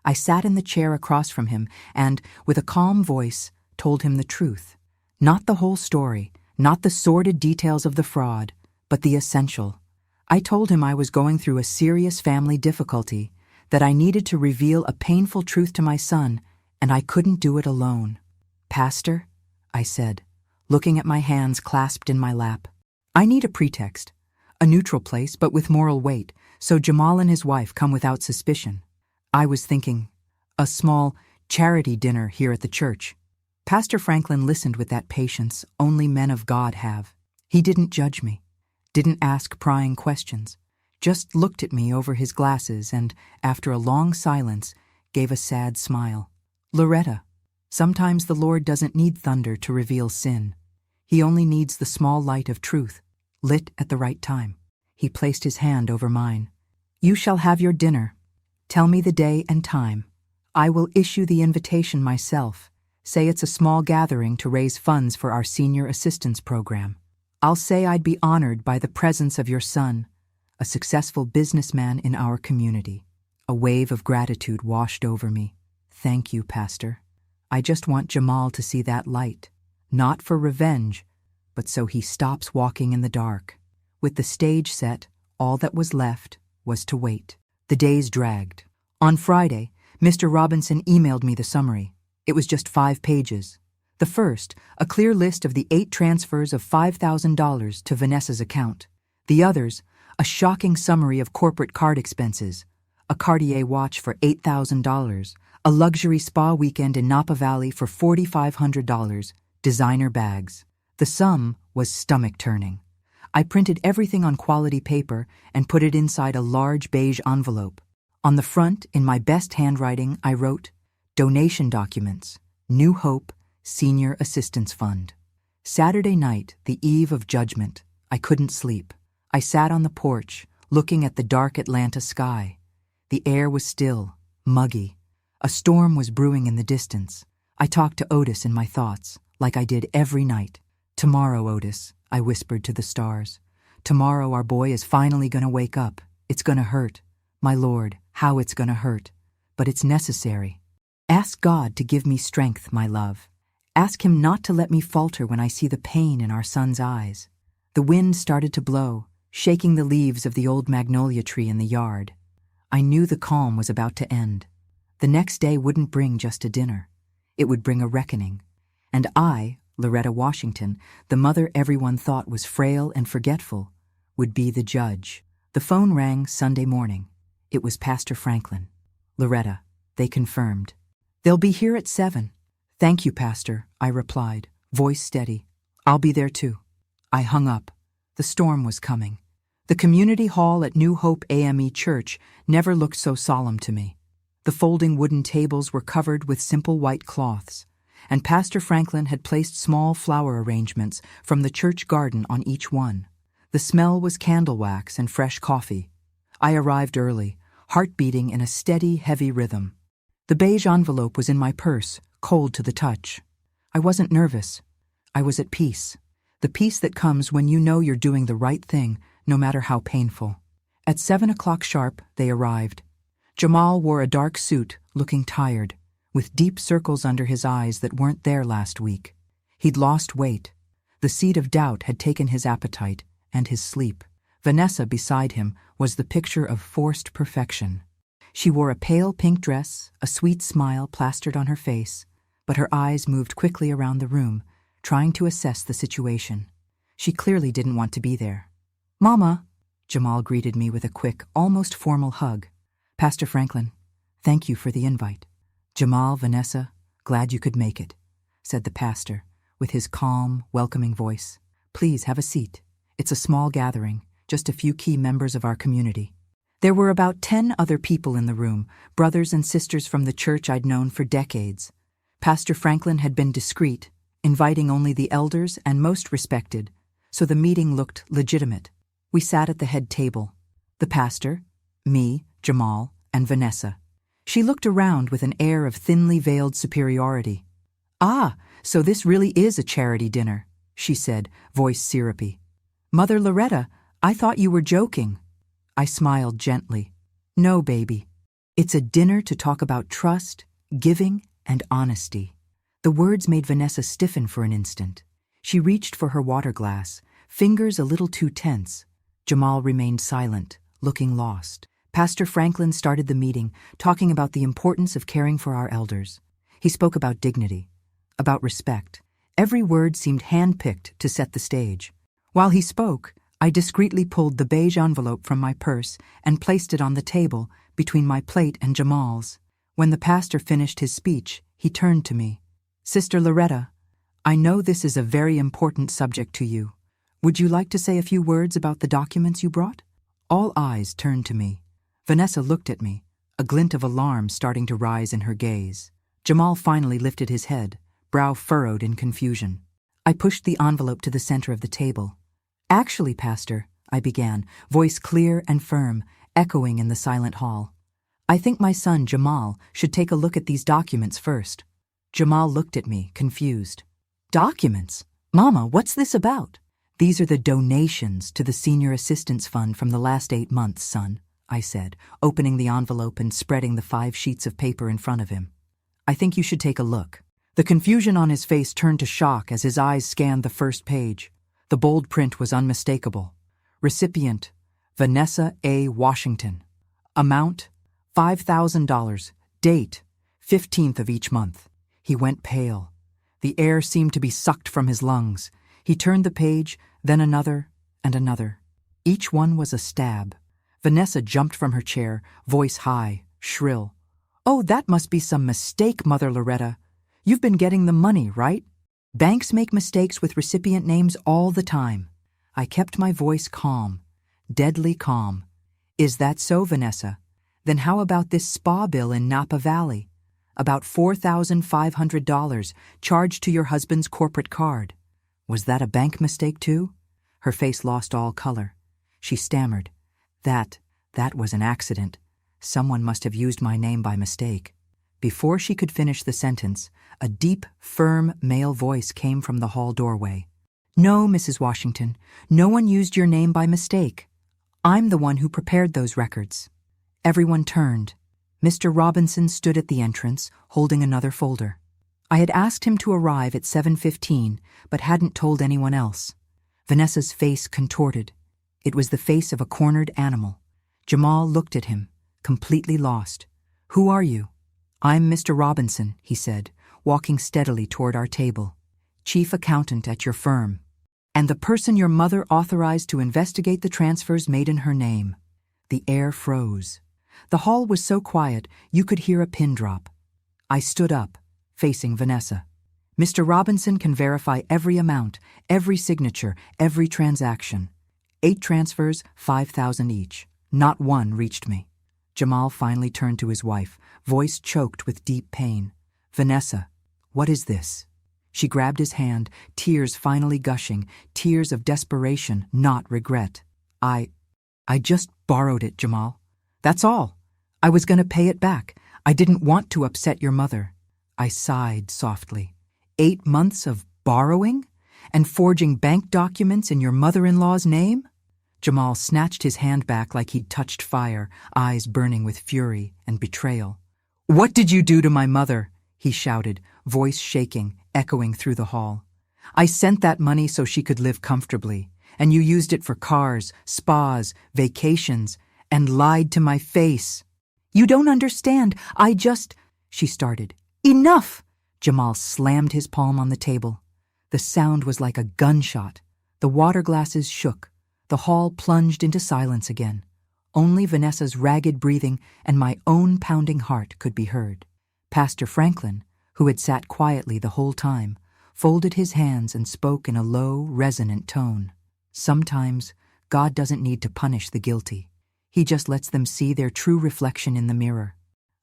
I sat in the chair across from him and, with a calm voice, told him the truth. Not the whole story, not the sordid details of the fraud, but the essential. I told him I was going through a serious family difficulty, that I needed to reveal a painful truth to my son, and I couldn't do it alone. Pastor, I said, looking at my hands clasped in my lap, I need a pretext, a neutral place but with moral weight, so Jamal and his wife come without suspicion. I was thinking, a small charity dinner here at the church. Pastor Franklin listened with that patience only men of God have. He didn't judge me, didn't ask prying questions, just looked at me over his glasses and, after a long silence, gave a sad smile. Loretta, sometimes the Lord doesn't need thunder to reveal sin. He only needs the small light of truth, lit at the right time. He placed his hand over mine. You shall have your dinner. Tell me the day and time. I will issue the invitation myself. Say it's a small gathering to raise funds for our senior assistance program. I'll say I'd be honored by the presence of your son, a successful businessman in our community. A wave of gratitude washed over me. Thank you, Pastor. I just want Jamal to see that light. Not for revenge, but so he stops walking in the dark. With the stage set, all that was left was to wait. The days dragged. On Friday, Mr. Robinson emailed me the summary. It was just 5 pages. The first, a clear list of the 8 transfers of $5,000 to Vanessa's account. The others, a shocking summary of corporate card expenses. A Cartier watch for $8,000, a luxury spa weekend in Napa Valley for $4,500, designer bags. The sum was stomach-turning. I printed everything on quality paper and put it inside a large beige envelope. On the front, in my best handwriting, I wrote, Donation documents, New Hope, Senior Assistance Fund. Saturday night, the eve of judgment, I couldn't sleep. I sat on the porch, looking at the dark Atlanta sky. The air was still, muggy. A storm was brewing in the distance. I talked to Otis in my thoughts, like I did every night. Tomorrow, Otis, I whispered to the stars. Tomorrow our boy is finally going to wake up. It's going to hurt. My Lord, how it's going to hurt. But it's necessary. Ask God to give me strength, my love. Ask him not to let me falter when I see the pain in our son's eyes. The wind started to blow, shaking the leaves of the old magnolia tree in the yard. I knew the calm was about to end. The next day wouldn't bring just a dinner. It would bring a reckoning. And I, Loretta Washington, the mother everyone thought was frail and forgetful, would be the judge. The phone rang Sunday morning. It was Pastor Franklin. Loretta, they confirmed. They'll be here at 7. Thank you, Pastor, I replied, voice steady. I'll be there too. I hung up. The storm was coming. The community hall at New Hope AME Church never looked so solemn to me. The folding wooden tables were covered with simple white cloths, and Pastor Franklin had placed small flower arrangements from the church garden on each one. The smell was candle wax and fresh coffee. I arrived early, heart beating in a steady, heavy rhythm. The beige envelope was in my purse, cold to the touch. I wasn't nervous. I was at peace. The peace that comes when you know you're doing the right thing, no matter how painful. At 7 o'clock sharp, they arrived. Jamal wore a dark suit, looking tired, with deep circles under his eyes that weren't there last week. He'd lost weight. The seed of doubt had taken his appetite and his sleep. Vanessa, beside him, was the picture of forced perfection. She wore a pale pink dress, a sweet smile plastered on her face, but her eyes moved quickly around the room, trying to assess the situation. She clearly didn't want to be there. "Mama," Jamal greeted me with a quick, almost formal hug. "Pastor Franklin, thank you for the invite." "Jamal, Vanessa, glad you could make it," said the pastor, with his calm, welcoming voice. "Please have a seat. It's a small gathering, just a few key members of our community." There were about 10 other people in the room, brothers and sisters from the church I'd known for decades. Pastor Franklin had been discreet, inviting only the elders and most respected, so the meeting looked legitimate. We sat at the head table. The pastor, me, Jamal, and Vanessa. She looked around with an air of thinly veiled superiority. "Ah, so this really is a charity dinner," she said, voice syrupy. "Mother Loretta, I thought you were joking." I smiled gently. "No, baby. It's a dinner to talk about trust, giving, and honesty." The words made Vanessa stiffen for an instant. She reached for her water glass, fingers a little too tense. Jamal remained silent, looking lost. Pastor Franklin started the meeting, talking about the importance of caring for our elders. He spoke about dignity, about respect. Every word seemed handpicked to set the stage. While he spoke, I discreetly pulled the beige envelope from my purse and placed it on the table between my plate and Jamal's. When the pastor finished his speech, he turned to me. "Sister Loretta, I know this is a very important subject to you. Would you like to say a few words about the documents you brought?" All eyes turned to me. Vanessa looked at me, a glint of alarm starting to rise in her gaze. Jamal finally lifted his head, brow furrowed in confusion. I pushed the envelope to the center of the table. "Actually, Pastor," I began, voice clear and firm, echoing in the silent hall. "I think my son, Jamal, should take a look at these documents first." Jamal looked at me, confused. "Documents? Mama, what's this about?" "These are the donations to the Senior Assistance Fund from the last 8 months, son," I said, opening the envelope and spreading the 5 sheets of paper in front of him. "I think you should take a look." The confusion on his face turned to shock as his eyes scanned the first page. The bold print was unmistakable. Recipient, Vanessa A. Washington. Amount, $5,000. Date, 15th of each month. He went pale. The air seemed to be sucked from his lungs. He turned the page, then another, and another. Each one was a stab. Vanessa jumped from her chair, voice high, shrill. "Oh, that must be some mistake, Mother Loretta. You've been getting the money, right? Banks make mistakes with recipient names all the time." I kept my voice calm, deadly calm. "Is that so, Vanessa? Then how about this spa bill in Napa Valley? About $4,500 charged to your husband's corporate card. Was that a bank mistake too?" Her face lost all color. She stammered. That was an accident. Someone must have used my name by mistake." Before she could finish the sentence, a deep, firm male voice came from the hall doorway. "No, Mrs. Washington, no one used your name by mistake. I'm the one who prepared those records." Everyone turned. Mr. Robinson stood at the entrance, holding another folder. I had asked him to arrive at 7:15, but hadn't told anyone else. Vanessa's face contorted. It was the face of a cornered animal. Jamal looked at him, completely lost. "Who are you?" "I'm Mr. Robinson," he said, walking steadily toward our table. "Chief accountant at your firm. And the person your mother authorized to investigate the transfers made in her name." The air froze. The hall was so quiet you could hear a pin drop. I stood up, facing Vanessa. "Mr. Robinson can verify every amount, every signature, every transaction. 8 transfers, $5,000 each. Not one reached me." Jamal finally turned to his wife, voice choked with deep pain. "Vanessa, what is this?" She grabbed his hand, tears finally gushing, tears of desperation, not regret. I just borrowed it, Jamal. That's all. I was going to pay it back. I didn't want to upset your mother." I sighed softly. 8 months of borrowing? and forging bank documents in your mother-in-law's name? Jamal snatched his hand back like he'd touched fire, eyes burning with fury and betrayal. "What did you do to my mother?" he shouted, voice shaking, echoing through the hall. "I sent that money so she could live comfortably, and you used it for cars, spas, vacations, and lied to my face." "You don't understand. She started. "Enough!" Jamal slammed his palm on the table. The sound was like a gunshot. The water glasses shook. The hall plunged into silence again. Only Vanessa's ragged breathing and my own pounding heart could be heard. Pastor Franklin, who had sat quietly the whole time, folded his hands and spoke in a low, resonant tone. Sometimes God doesn't need to punish the guilty. He just lets them see their true reflection in the mirror.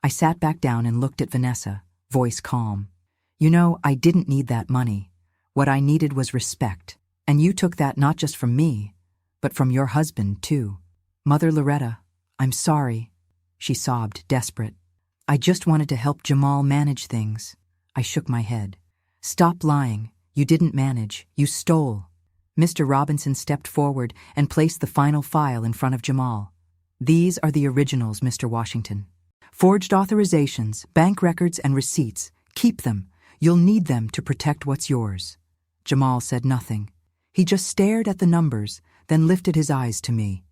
I sat back down and looked at Vanessa, voice calm. "You know, I didn't need that money. What I needed was respect. And you took that not just from me, but from your husband, too. Mother Loretta, I'm sorry." She sobbed, desperate. "I just wanted to help Jamal manage things." I shook my head. "Stop lying. You didn't manage. You stole." Mr. Robinson stepped forward and placed the final file in front of Jamal. "These are the originals, Mr. Washington. Forged authorizations, bank records, and receipts. Keep them. You'll need them to protect what's yours." Jamal said nothing. He just stared at the numbers, then lifted his eyes to me.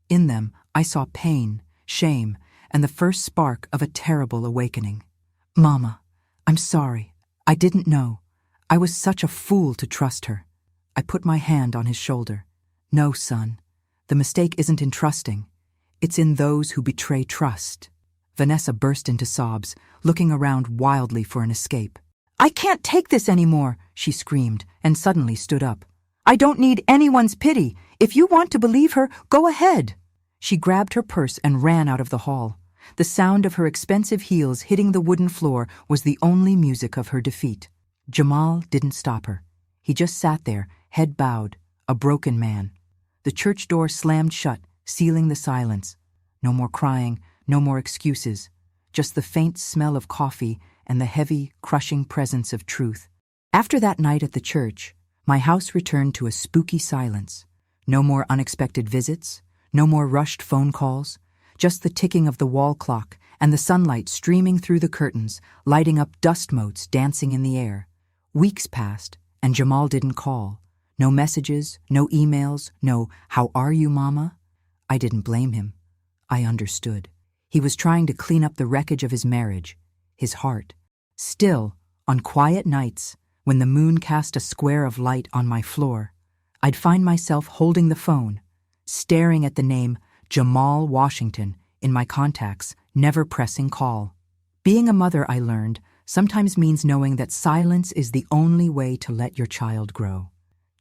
In them, I saw pain, shame, and the first spark of a terrible awakening. "Mama, I'm sorry. I didn't know. I was such a fool to trust her." I put my hand on his shoulder. "No, son. The mistake isn't in trusting. It's in those who betray trust." Vanessa burst into sobs, looking around wildly for an escape. "I can't take this anymore," she screamed, and suddenly stood up. "I don't need anyone's pity. If you want to believe her, go ahead." She grabbed her purse and ran out of the hall. The sound of her expensive heels hitting the wooden floor was the only music of her defeat. Jamal didn't stop her. He just sat there, head bowed, a broken man. The church door slammed shut, sealing the silence. No more crying, no more excuses, just the faint smell of coffee and the heavy, crushing presence of truth. After that night at the church, my house returned to a spooky silence. No more unexpected visits, no more rushed phone calls, just the ticking of the wall clock and the sunlight streaming through the curtains, lighting up dust motes dancing in the air. Weeks passed, and Jamal didn't call. No messages, no emails, no "How are you, Mama?" I didn't blame him. I understood. He was trying to clean up the wreckage of his marriage, his heart. Still, on quiet nights, when the moon cast a square of light on my floor, I'd find myself holding the phone, staring at the name Jamal Washington in my contacts, never pressing call. Being a mother, I learned, sometimes means knowing that silence is the only way to let your child grow.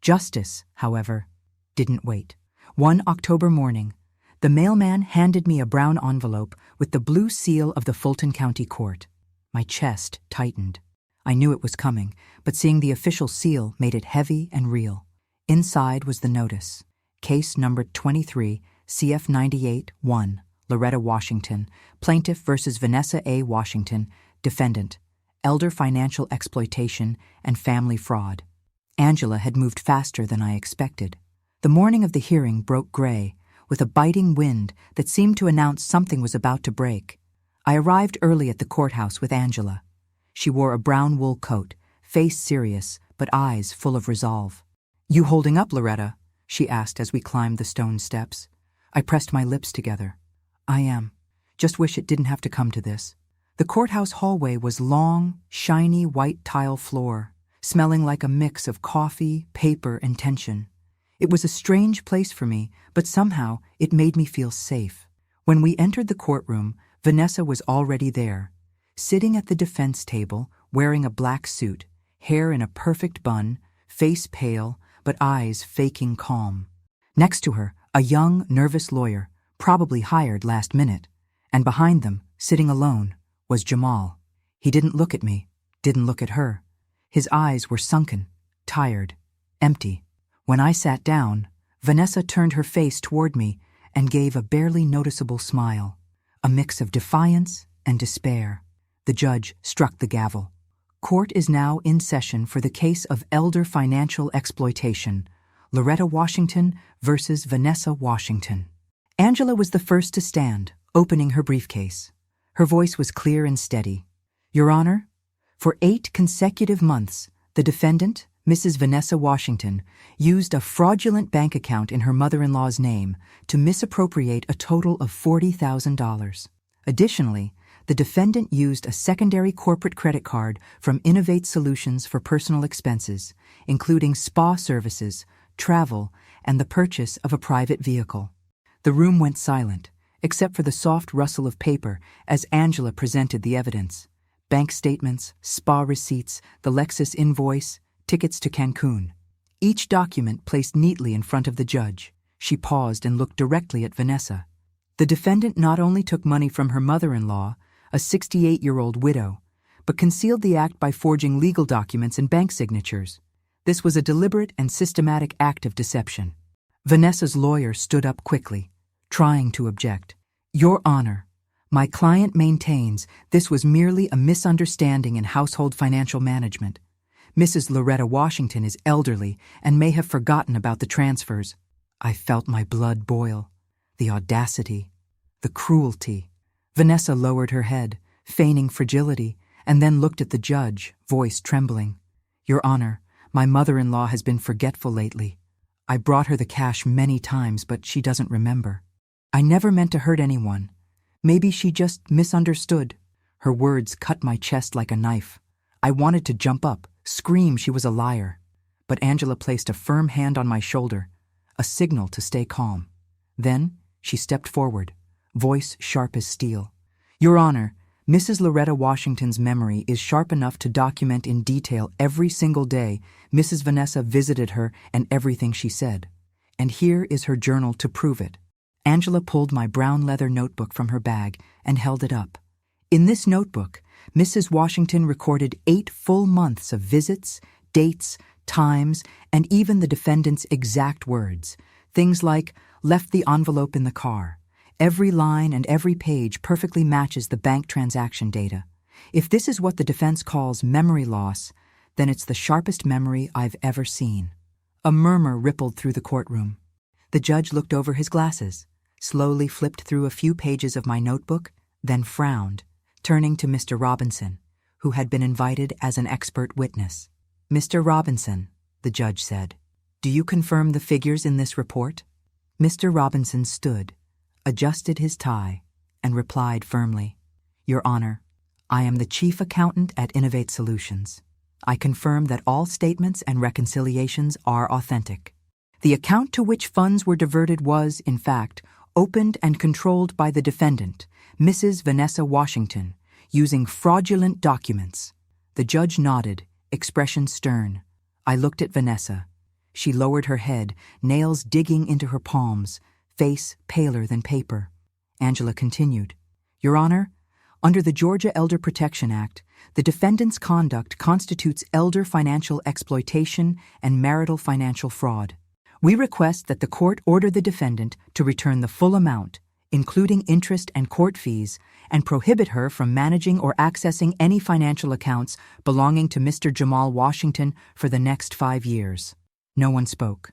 Justice, however, didn't wait. One October morning, the mailman handed me a brown envelope with the blue seal of the Fulton County Court. My chest tightened. I knew it was coming, but seeing the official seal made it heavy and real. Inside was the notice. Case number 23, CF 98-1, Loretta Washington, Plaintiff versus Vanessa A. Washington, Defendant, Elder Financial Exploitation and Family Fraud. Angela had moved faster than I expected. The morning of the hearing broke gray, with a biting wind that seemed to announce something was about to break. I arrived early at the courthouse with Angela. She wore a brown wool coat, face serious, but eyes full of resolve. "You holding up, Loretta?" she asked as we climbed the stone steps. I pressed my lips together. "I am. Just wish it didn't have to come to this." The courthouse hallway was long, shiny white tile floor, smelling like a mix of coffee, paper, and tension. It was a strange place for me, but somehow it made me feel safe. When we entered the courtroom, Vanessa was already there, sitting at the defense table, wearing a black suit, hair in a perfect bun, face pale, but eyes faking calm. Next to her, a young, nervous lawyer, probably hired last minute, and behind them, sitting alone, was Jamal. He didn't look at me, didn't look at her. His eyes were sunken, tired, empty. When I sat down, Vanessa turned her face toward me and gave a barely noticeable smile, a mix of defiance and despair. The judge struck the gavel. Court is now in session for the case of elder financial exploitation, Loretta Washington versus Vanessa Washington. Angela was the first to stand, opening her briefcase. Her voice was clear and steady. Your Honor, for 8 consecutive months, the defendant, Mrs. Vanessa Washington, used a fraudulent bank account in her mother-in-law's name to misappropriate a total of $40,000. Additionally, the defendant used a secondary corporate credit card from Innovate Solutions for personal expenses, including spa services, travel, and the purchase of a private vehicle. The room went silent, except for the soft rustle of paper as Angela presented the evidence. Bank statements, spa receipts, the Lexus invoice, tickets to Cancun. Each document placed neatly in front of the judge. She paused and looked directly at Vanessa. The defendant not only took money from her mother-in-law, a 68-year-old widow, but concealed the act by forging legal documents and bank signatures. This was a deliberate and systematic act of deception. Vanessa's lawyer stood up quickly, trying to object. Your Honor, my client maintains this was merely a misunderstanding in household financial management. Mrs. Loretta Washington is elderly and may have forgotten about the transfers. I felt my blood boil. The audacity, the cruelty. Vanessa lowered her head, feigning fragility, and then looked at the judge, voice trembling. Your Honor, my mother-in-law has been forgetful lately. I brought her the cash many times, but she doesn't remember. I never meant to hurt anyone. Maybe she just misunderstood. Her words cut my chest like a knife. I wanted to jump up, scream she was a liar. But Angela placed a firm hand on my shoulder, a signal to stay calm. Then she stepped forward, voice sharp as steel. Your Honor, Mrs. Loretta Washington's memory is sharp enough to document in detail every single day Mrs. Vanessa visited her and everything she said. And here is her journal to prove it. Angela pulled my brown leather notebook from her bag and held it up. In this notebook, Mrs. Washington recorded 8 full months of visits, dates, times, and even the defendant's exact words. Things like, left the envelope in the car. Every line and every page perfectly matches the bank transaction data. If this is what the defense calls memory loss, then it's the sharpest memory I've ever seen. A murmur rippled through the courtroom. The judge looked over his glasses, slowly flipped through a few pages of my notebook, then frowned, turning to Mr. Robinson, who had been invited as an expert witness. Mr. Robinson, the judge said, do you confirm the figures in this report? Mr. Robinson stood, adjusted his tie, and replied firmly, Your Honor, I am the chief accountant at Innovate Solutions. I confirm that all statements and reconciliations are authentic. The account to which funds were diverted was, in fact, opened and controlled by the defendant, Mrs. Vanessa Washington, using fraudulent documents. The judge nodded, expression stern. I looked at Vanessa. She lowered her head, nails digging into her palms, face paler than paper. Angela continued, Your Honor, under the Georgia Elder Protection Act, the defendant's conduct constitutes elder financial exploitation and marital financial fraud. We request that the court order the defendant to return the full amount, including interest and court fees, and prohibit her from managing or accessing any financial accounts belonging to Mr. Jamal Washington for the next 5 years. No one spoke.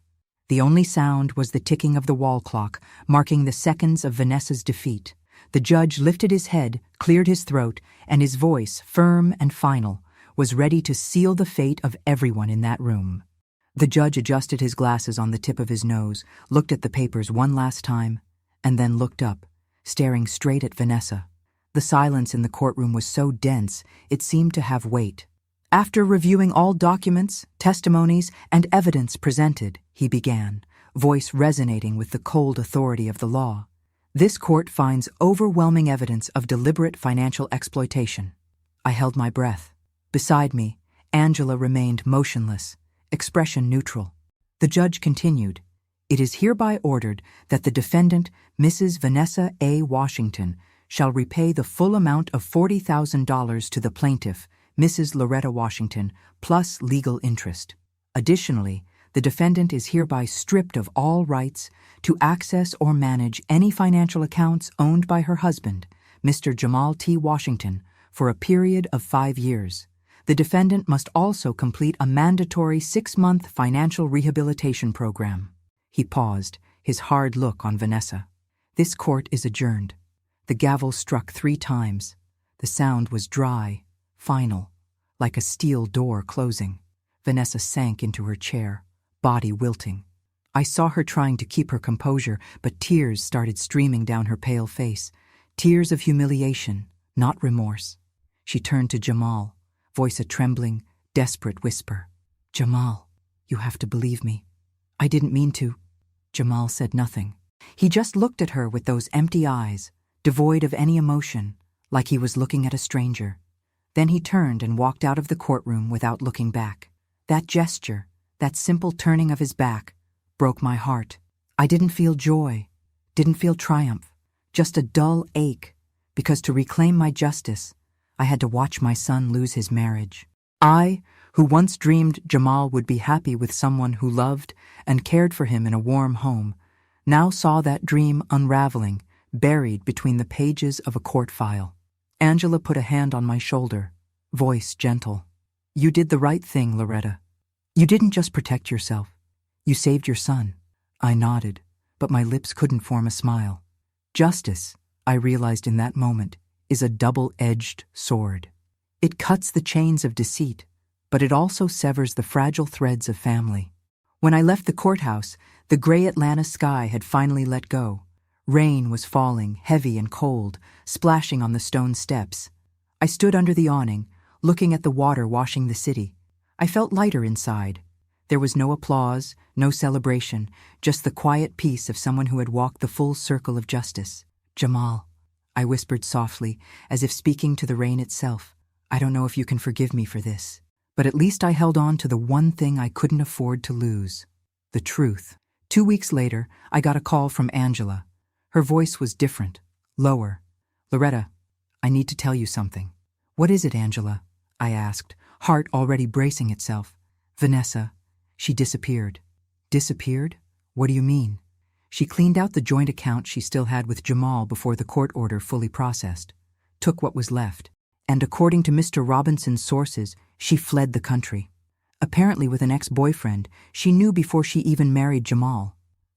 The only sound was the ticking of the wall clock, marking the seconds of Vanessa's defeat. The judge lifted his head, cleared his throat, and his voice, firm and final, was ready to seal the fate of everyone in that room. The judge adjusted his glasses on the tip of his nose, looked at the papers one last time, and then looked up, staring straight at Vanessa. The silence in the courtroom was so dense it seemed to have weight. After reviewing all documents, testimonies, and evidence presented, he began, voice resonating with the cold authority of the law. This court finds overwhelming evidence of deliberate financial exploitation. I held my breath. Beside me, Angela remained motionless, expression neutral. The judge continued, It is hereby ordered that the defendant, Mrs. Vanessa A. Washington, shall repay the full amount of $40,000 to the plaintiff, Mrs. Loretta Washington, plus legal interest. Additionally, the defendant is hereby stripped of all rights to access or manage any financial accounts owned by her husband, Mr. Jamal T. Washington, for a period of 5 years. The defendant must also complete a mandatory 6-month financial rehabilitation program. He paused, his hard look on Vanessa. This court is adjourned. The gavel struck 3 times. The sound was dry, final, like a steel door closing. Vanessa sank into her chair, body wilting. I saw her trying to keep her composure, but tears started streaming down her pale face. Tears of humiliation, not remorse. She turned to Jamal, voice a trembling, desperate whisper. "Jamal, you have to believe me. I didn't mean to." Jamal said nothing. He just looked at her with those empty eyes, devoid of any emotion, like he was looking at a stranger. Then he turned and walked out of the courtroom without looking back. That gesture, that simple turning of his back, broke my heart. I didn't feel joy, didn't feel triumph, just a dull ache, because to reclaim my justice, I had to watch my son lose his marriage. I, who once dreamed Jamal would be happy with someone who loved and cared for him in a warm home, now saw that dream unraveling, buried between the pages of a court file. Angela put a hand on my shoulder, voice gentle. "You did the right thing, Loretta. You didn't just protect yourself. You saved your son." I nodded, but my lips couldn't form a smile. Justice, I realized in that moment, is a double-edged sword. It cuts the chains of deceit, but it also severs the fragile threads of family. When I left the courthouse, the gray Atlanta sky had finally let go. Rain was falling, heavy and cold, splashing on the stone steps. I stood under the awning, looking at the water washing the city. I felt lighter inside. There was no applause, no celebration, just the quiet peace of someone who had walked the full circle of justice. "Jamal," I whispered softly, as if speaking to the rain itself. "I don't know if you can forgive me for this, but at least I held on to the one thing I couldn't afford to lose. The truth." 2 weeks later, I got a call from Angela. Her voice was different, lower. "Loretta, I need to tell you something." "What is it, Angela?" I asked, heart already bracing itself. "Vanessa, she disappeared." "Disappeared? What do you mean?" "She cleaned out the joint account she still had with Jamal before the court order fully processed, took what was left, and according to Mr. Robinson's sources, she fled the country. Apparently with an ex-boyfriend she knew before she even married Jamal."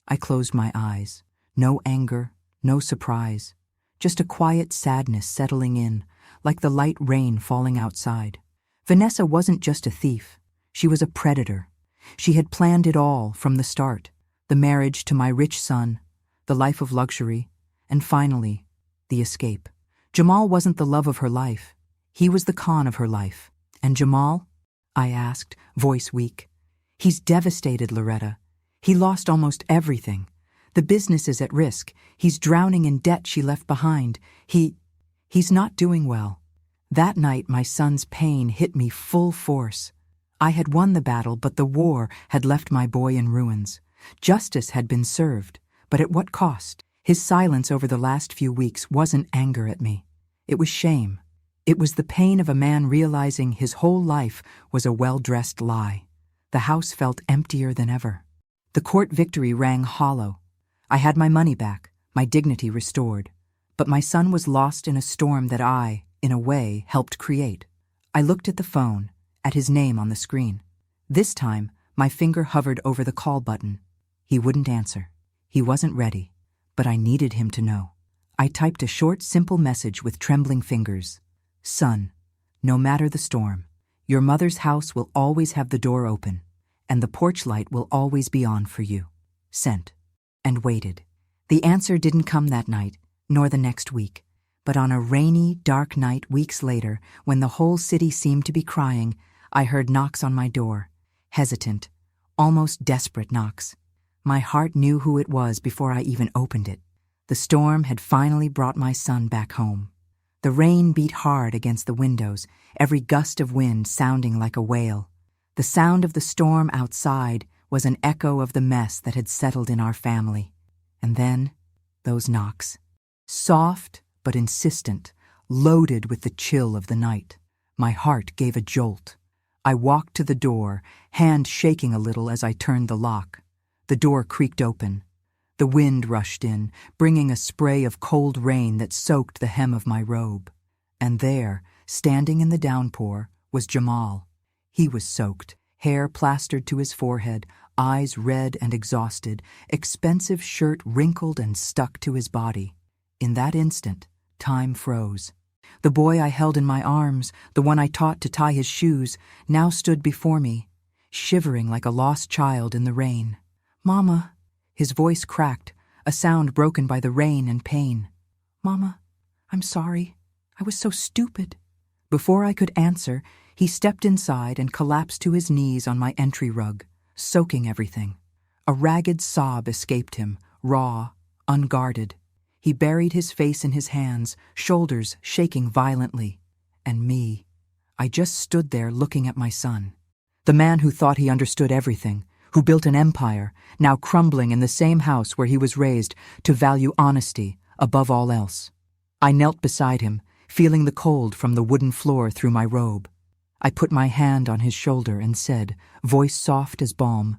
I closed my eyes. No anger, no surprise, just a quiet sadness settling in, like the light rain falling outside. Vanessa wasn't just a thief. She was a predator. She had planned it all from the start. The marriage to my rich son, the life of luxury, and finally, the escape. Jamal wasn't the love of her life. He was the con of her life. "And Jamal?" I asked, voice weak. "He's devastated, Loretta. He lost almost everything. The business is at risk. He's drowning in debt she left behind. He's not doing well." That night, my son's pain hit me full force. I had won the battle, but the war had left my boy in ruins. Justice had been served, but at what cost? His silence over the last few weeks wasn't anger at me. It was shame. It was the pain of a man realizing his whole life was a well-dressed lie. The house felt emptier than ever. The court victory rang hollow. I had my money back, my dignity restored. But my son was lost in a storm that I, in a way, helped create. I looked at the phone, at his name on the screen. This time, my finger hovered over the call button. He wouldn't answer. He wasn't ready, but I needed him to know. I typed a short, simple message with trembling fingers. "Son, no matter the storm, your mother's house will always have the door open, and the porch light will always be on for you." Sent. And waited. The answer didn't come that night, nor the next week. But on a rainy, dark night weeks later, when the whole city seemed to be crying, I heard knocks on my door. Hesitant, almost desperate knocks. My heart knew who it was before I even opened it. The storm had finally brought my son back home. The rain beat hard against the windows, every gust of wind sounding like a wail. The sound of the storm outside was an echo of the mess that had settled in our family. And then, those knocks. Soft but insistent, loaded with the chill of the night. My heart gave a jolt. I walked to the door, hand shaking a little as I turned the lock. The door creaked open. The wind rushed in, bringing a spray of cold rain that soaked the hem of my robe. And there, standing in the downpour, was Jamal. He was soaked, hair plastered to his forehead, eyes red and exhausted, expensive shirt wrinkled and stuck to his body. In that instant, time froze. The boy I held in my arms, the one I taught to tie his shoes, now stood before me, shivering like a lost child in the rain. "Mama," his voice cracked, a sound broken by the rain and pain. "Mama, I'm sorry. I was so stupid." Before I could answer, he stepped inside and collapsed to his knees on my entry rug, soaking everything. A ragged sob escaped him, raw, unguarded. He buried his face in his hands, shoulders shaking violently. And me. I just stood there looking at my son. The man who thought he understood everything, who built an empire, now crumbling in the same house where he was raised to value honesty above all else. I knelt beside him, feeling the cold from the wooden floor through my robe. I put my hand on his shoulder and said, voice soft as balm,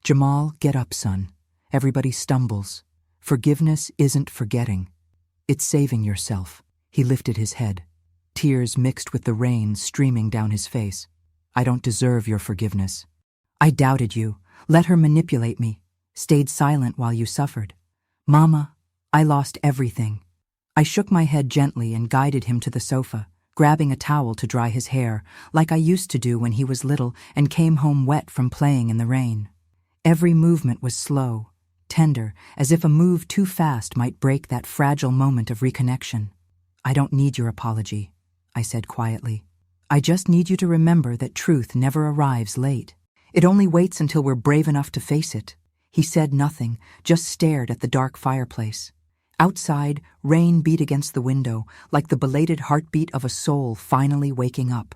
"Jamal, get up, son. Everybody stumbles. Forgiveness isn't forgetting. It's saving yourself." He lifted his head. Tears mixed with the rain streaming down his face. "I don't deserve your forgiveness. I doubted you, let her manipulate me, stayed silent while you suffered. Mama, I lost everything." I shook my head gently and guided him to the sofa, grabbing a towel to dry his hair, like I used to do when he was little and came home wet from playing in the rain. Every movement was slow, tender, as if a move too fast might break that fragile moment of reconnection. "I don't need your apology," I said quietly. "I just need you to remember that truth never arrives late. It only waits until we're brave enough to face it." He said nothing, just stared at the dark fireplace. Outside, rain beat against the window, like the belated heartbeat of a soul finally waking up.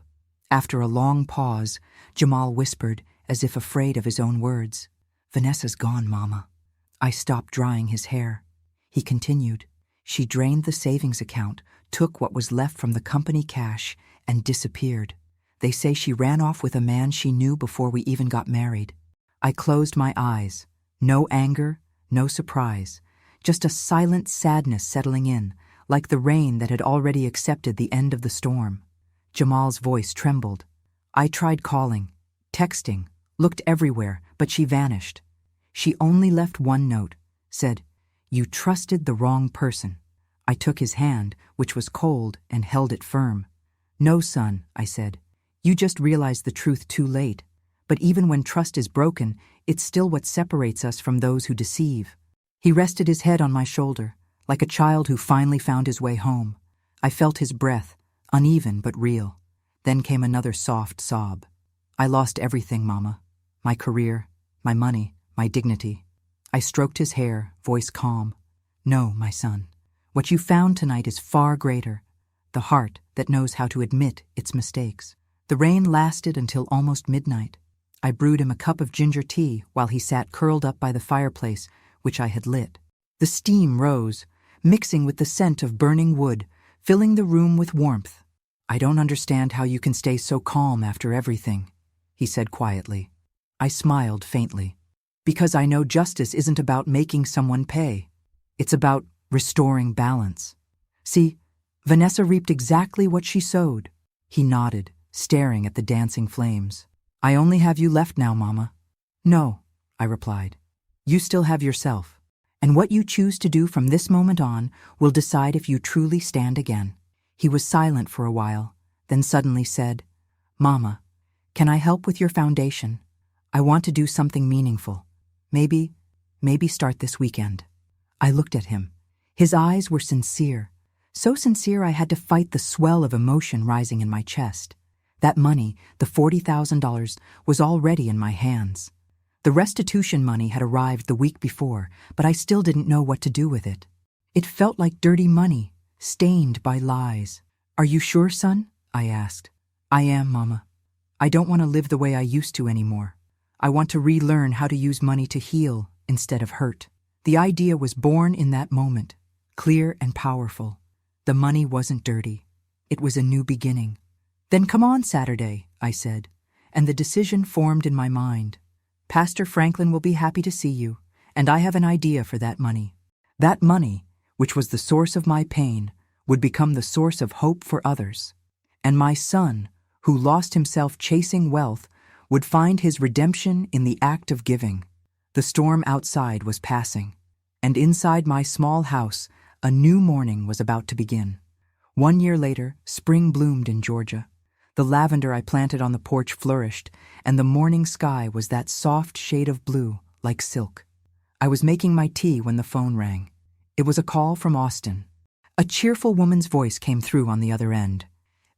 After a long pause, Jamal whispered, as if afraid of his own words, "Vanessa's gone, Mama." I stopped drying his hair. He continued, "She drained the savings account, took what was left from the company cash, and disappeared. They say she ran off with a man she knew before we even got married." I closed my eyes. No anger, no surprise, just a silent sadness settling in, like the rain that had already accepted the end of the storm. Jamal's voice trembled. I tried calling, texting, looked everywhere, but she vanished. She only left one note, said, "You trusted the wrong person." I took his hand, which was cold, and held it firm. "No, son," I said. "You just realized the truth too late. But even when trust is broken, it's still what separates us from those who deceive." He rested his head on my shoulder, like a child who finally found his way home. I felt his breath, uneven but real. Then came another soft sob. "I lost everything, Mama. My career, my money, my dignity." I stroked his hair, voice calm. "No, my son. What you found tonight is far greater. The heart that knows how to admit its mistakes." The rain lasted until almost midnight. I brewed him a cup of ginger tea while he sat curled up by the fireplace, which I had lit. The steam rose, mixing with the scent of burning wood, filling the room with warmth. "I don't understand how you can stay so calm after everything," he said quietly. I smiled faintly. "Because I know justice isn't about making someone pay. It's about restoring balance. See, Vanessa reaped exactly what she sowed." He nodded, staring at the dancing flames. "I only have you left now, Mama." "No," I replied. "You still have yourself. And what you choose to do from this moment on will decide if you truly stand again." He was silent for a while, then suddenly said, "Mama, can I help with your foundation? I want to do something meaningful. Maybe start this weekend." I looked at him. His eyes were sincere. So sincere I had to fight the swell of emotion rising in my chest. That money, the $40,000, was already in my hands. The restitution money had arrived the week before, but I still didn't know what to do with it. It felt like dirty money, stained by lies. "Are you sure, son?" I asked. "I am, Mama. I don't want to live the way I used to anymore. I want to relearn how to use money to heal instead of hurt." The idea was born in that moment, clear and powerful. The money wasn't dirty. It was a new beginning. "Then come on Saturday," I said, and the decision formed in my mind. "Pastor Franklin will be happy to see you, and I have an idea for that money." That money, which was the source of my pain, would become the source of hope for others. And my son, who lost himself chasing wealth, would find his redemption in the act of giving. The storm outside was passing, and inside my small house, a new morning was about to begin. 1 year later, spring bloomed in Georgia. The lavender I planted on the porch flourished, and the morning sky was that soft shade of blue, like silk. I was making my tea when the phone rang. It was a call from Austin. A cheerful woman's voice came through on the other end.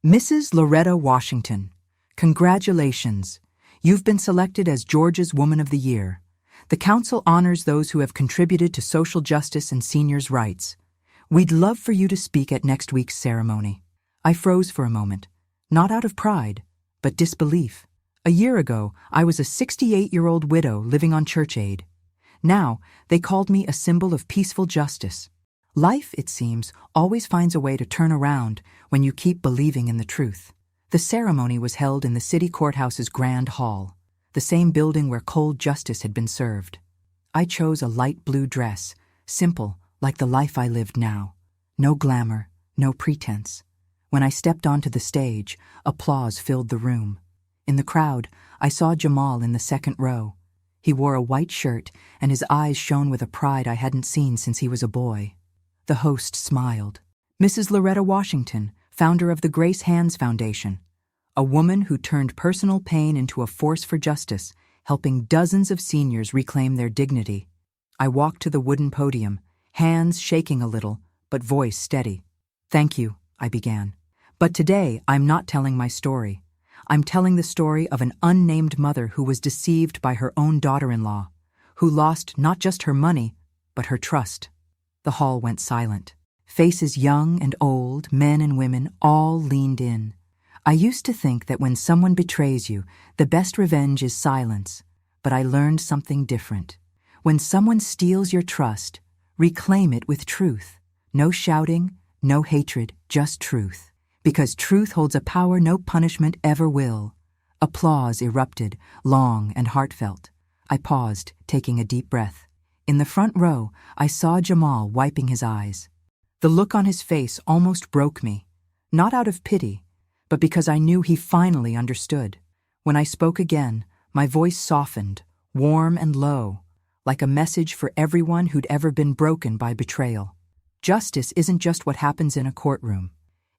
"Mrs. Loretta Washington, congratulations. You've been selected as Georgia's Woman of the Year. The council honors those who have contributed to social justice and seniors' rights. We'd love for you to speak at next week's ceremony." I froze for a moment, not out of pride, but disbelief. A year ago, I was a 68-year-old widow living on church aid. Now, they called me a symbol of peaceful justice. Life, it seems, always finds a way to turn around when you keep believing in the truth. The ceremony was held in the city courthouse's grand hall, the same building where cold justice had been served. I chose a light blue dress, simple, like the life I lived now. No glamour, no pretense. When I stepped onto the stage, applause filled the room. In the crowd, I saw Jamal in the second row. He wore a white shirt, and his eyes shone with a pride I hadn't seen since he was a boy. The host smiled. "Mrs. Loretta Washington, founder of the Grace Hands Foundation, a woman who turned personal pain into a force for justice, helping dozens of seniors reclaim their dignity." I walked to the wooden podium, hands shaking a little, but voice steady. "Thank you," I began. "But today I'm not telling my story. I'm telling the story of an unnamed mother who was deceived by her own daughter-in-law, who lost not just her money, but her trust." The hall went silent. Faces young and old, men and women, all leaned in. I used to think that when someone betrays you, the best revenge is silence, but I learned something different. When someone steals your trust, reclaim it with truth. No shouting, no hatred, just truth. Because truth holds a power no punishment ever will. Applause erupted, long and heartfelt. I paused, taking a deep breath. In the front row, I saw Jamal wiping his eyes. The look on his face almost broke me, not out of pity, but because I knew he finally understood. When I spoke again, my voice softened, warm and low, like a message for everyone who'd ever been broken by betrayal. Justice isn't just what happens in a courtroom.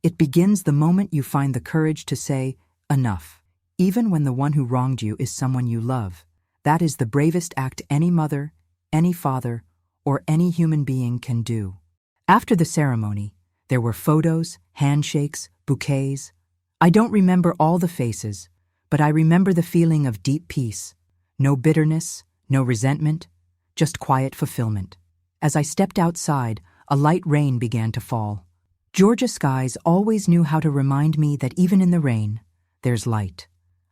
It begins the moment you find the courage to say, enough. Even when the one who wronged you is someone you love. That is the bravest act any mother, any father, or any human being can do. After the ceremony, there were photos, handshakes, bouquets. I don't remember all the faces, but I remember the feeling of deep peace. No bitterness, no resentment, just quiet fulfillment. As I stepped outside, a light rain began to fall. Georgia skies always knew how to remind me that even in the rain, there's light.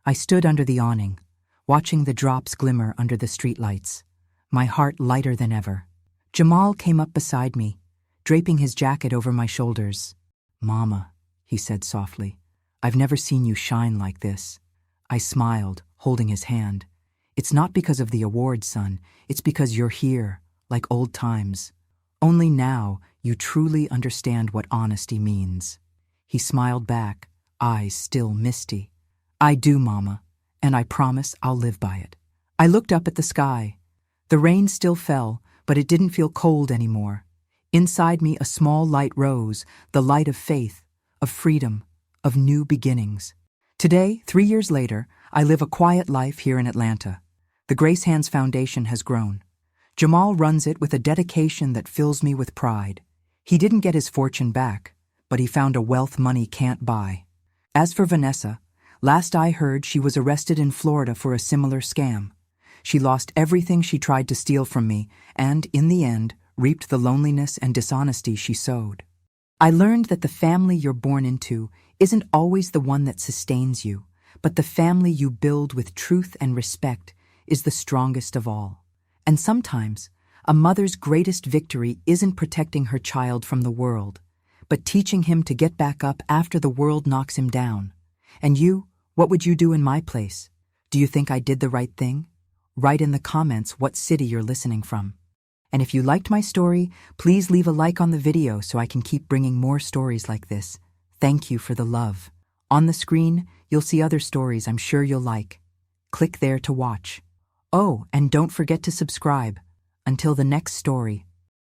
I stood under the awning, watching the drops glimmer under the streetlights, my heart lighter than ever. Jamal came up beside me, draping his jacket over my shoulders. "Mama," he said softly, "I've never seen you shine like this." I smiled, holding his hand. "It's not because of the award, son. It's because you're here, like old times. Only now you truly understand what honesty means." He smiled back, eyes still misty. "I do, Mama, and I promise I'll live by it." I looked up at the sky. The rain still fell, but it didn't feel cold anymore. Inside me a small light rose, the light of faith, of freedom, of new beginnings. Today, 3 years later, I live a quiet life here in Atlanta. The Grace Hands Foundation has grown. Jamal runs it with a dedication that fills me with pride. He didn't get his fortune back, but he found a wealth money can't buy. As for Vanessa, last I heard she was arrested in Florida for a similar scam. She lost everything she tried to steal from me and, in the end, reaped the loneliness and dishonesty she sowed. I learned that the family you're born into isn't always the one that sustains you, but the family you build with truth and respect is the strongest of all. And sometimes, a mother's greatest victory isn't protecting her child from the world, but teaching him to get back up after the world knocks him down. And you, what would you do in my place? Do you think I did the right thing? Write in the comments what city you're listening from. And if you liked my story, please leave a like on the video so I can keep bringing more stories like this. Thank you for the love. On the screen, You'll see other stories I'm sure you'll like. Click there to watch. Oh, and don't forget to subscribe. Until the next story.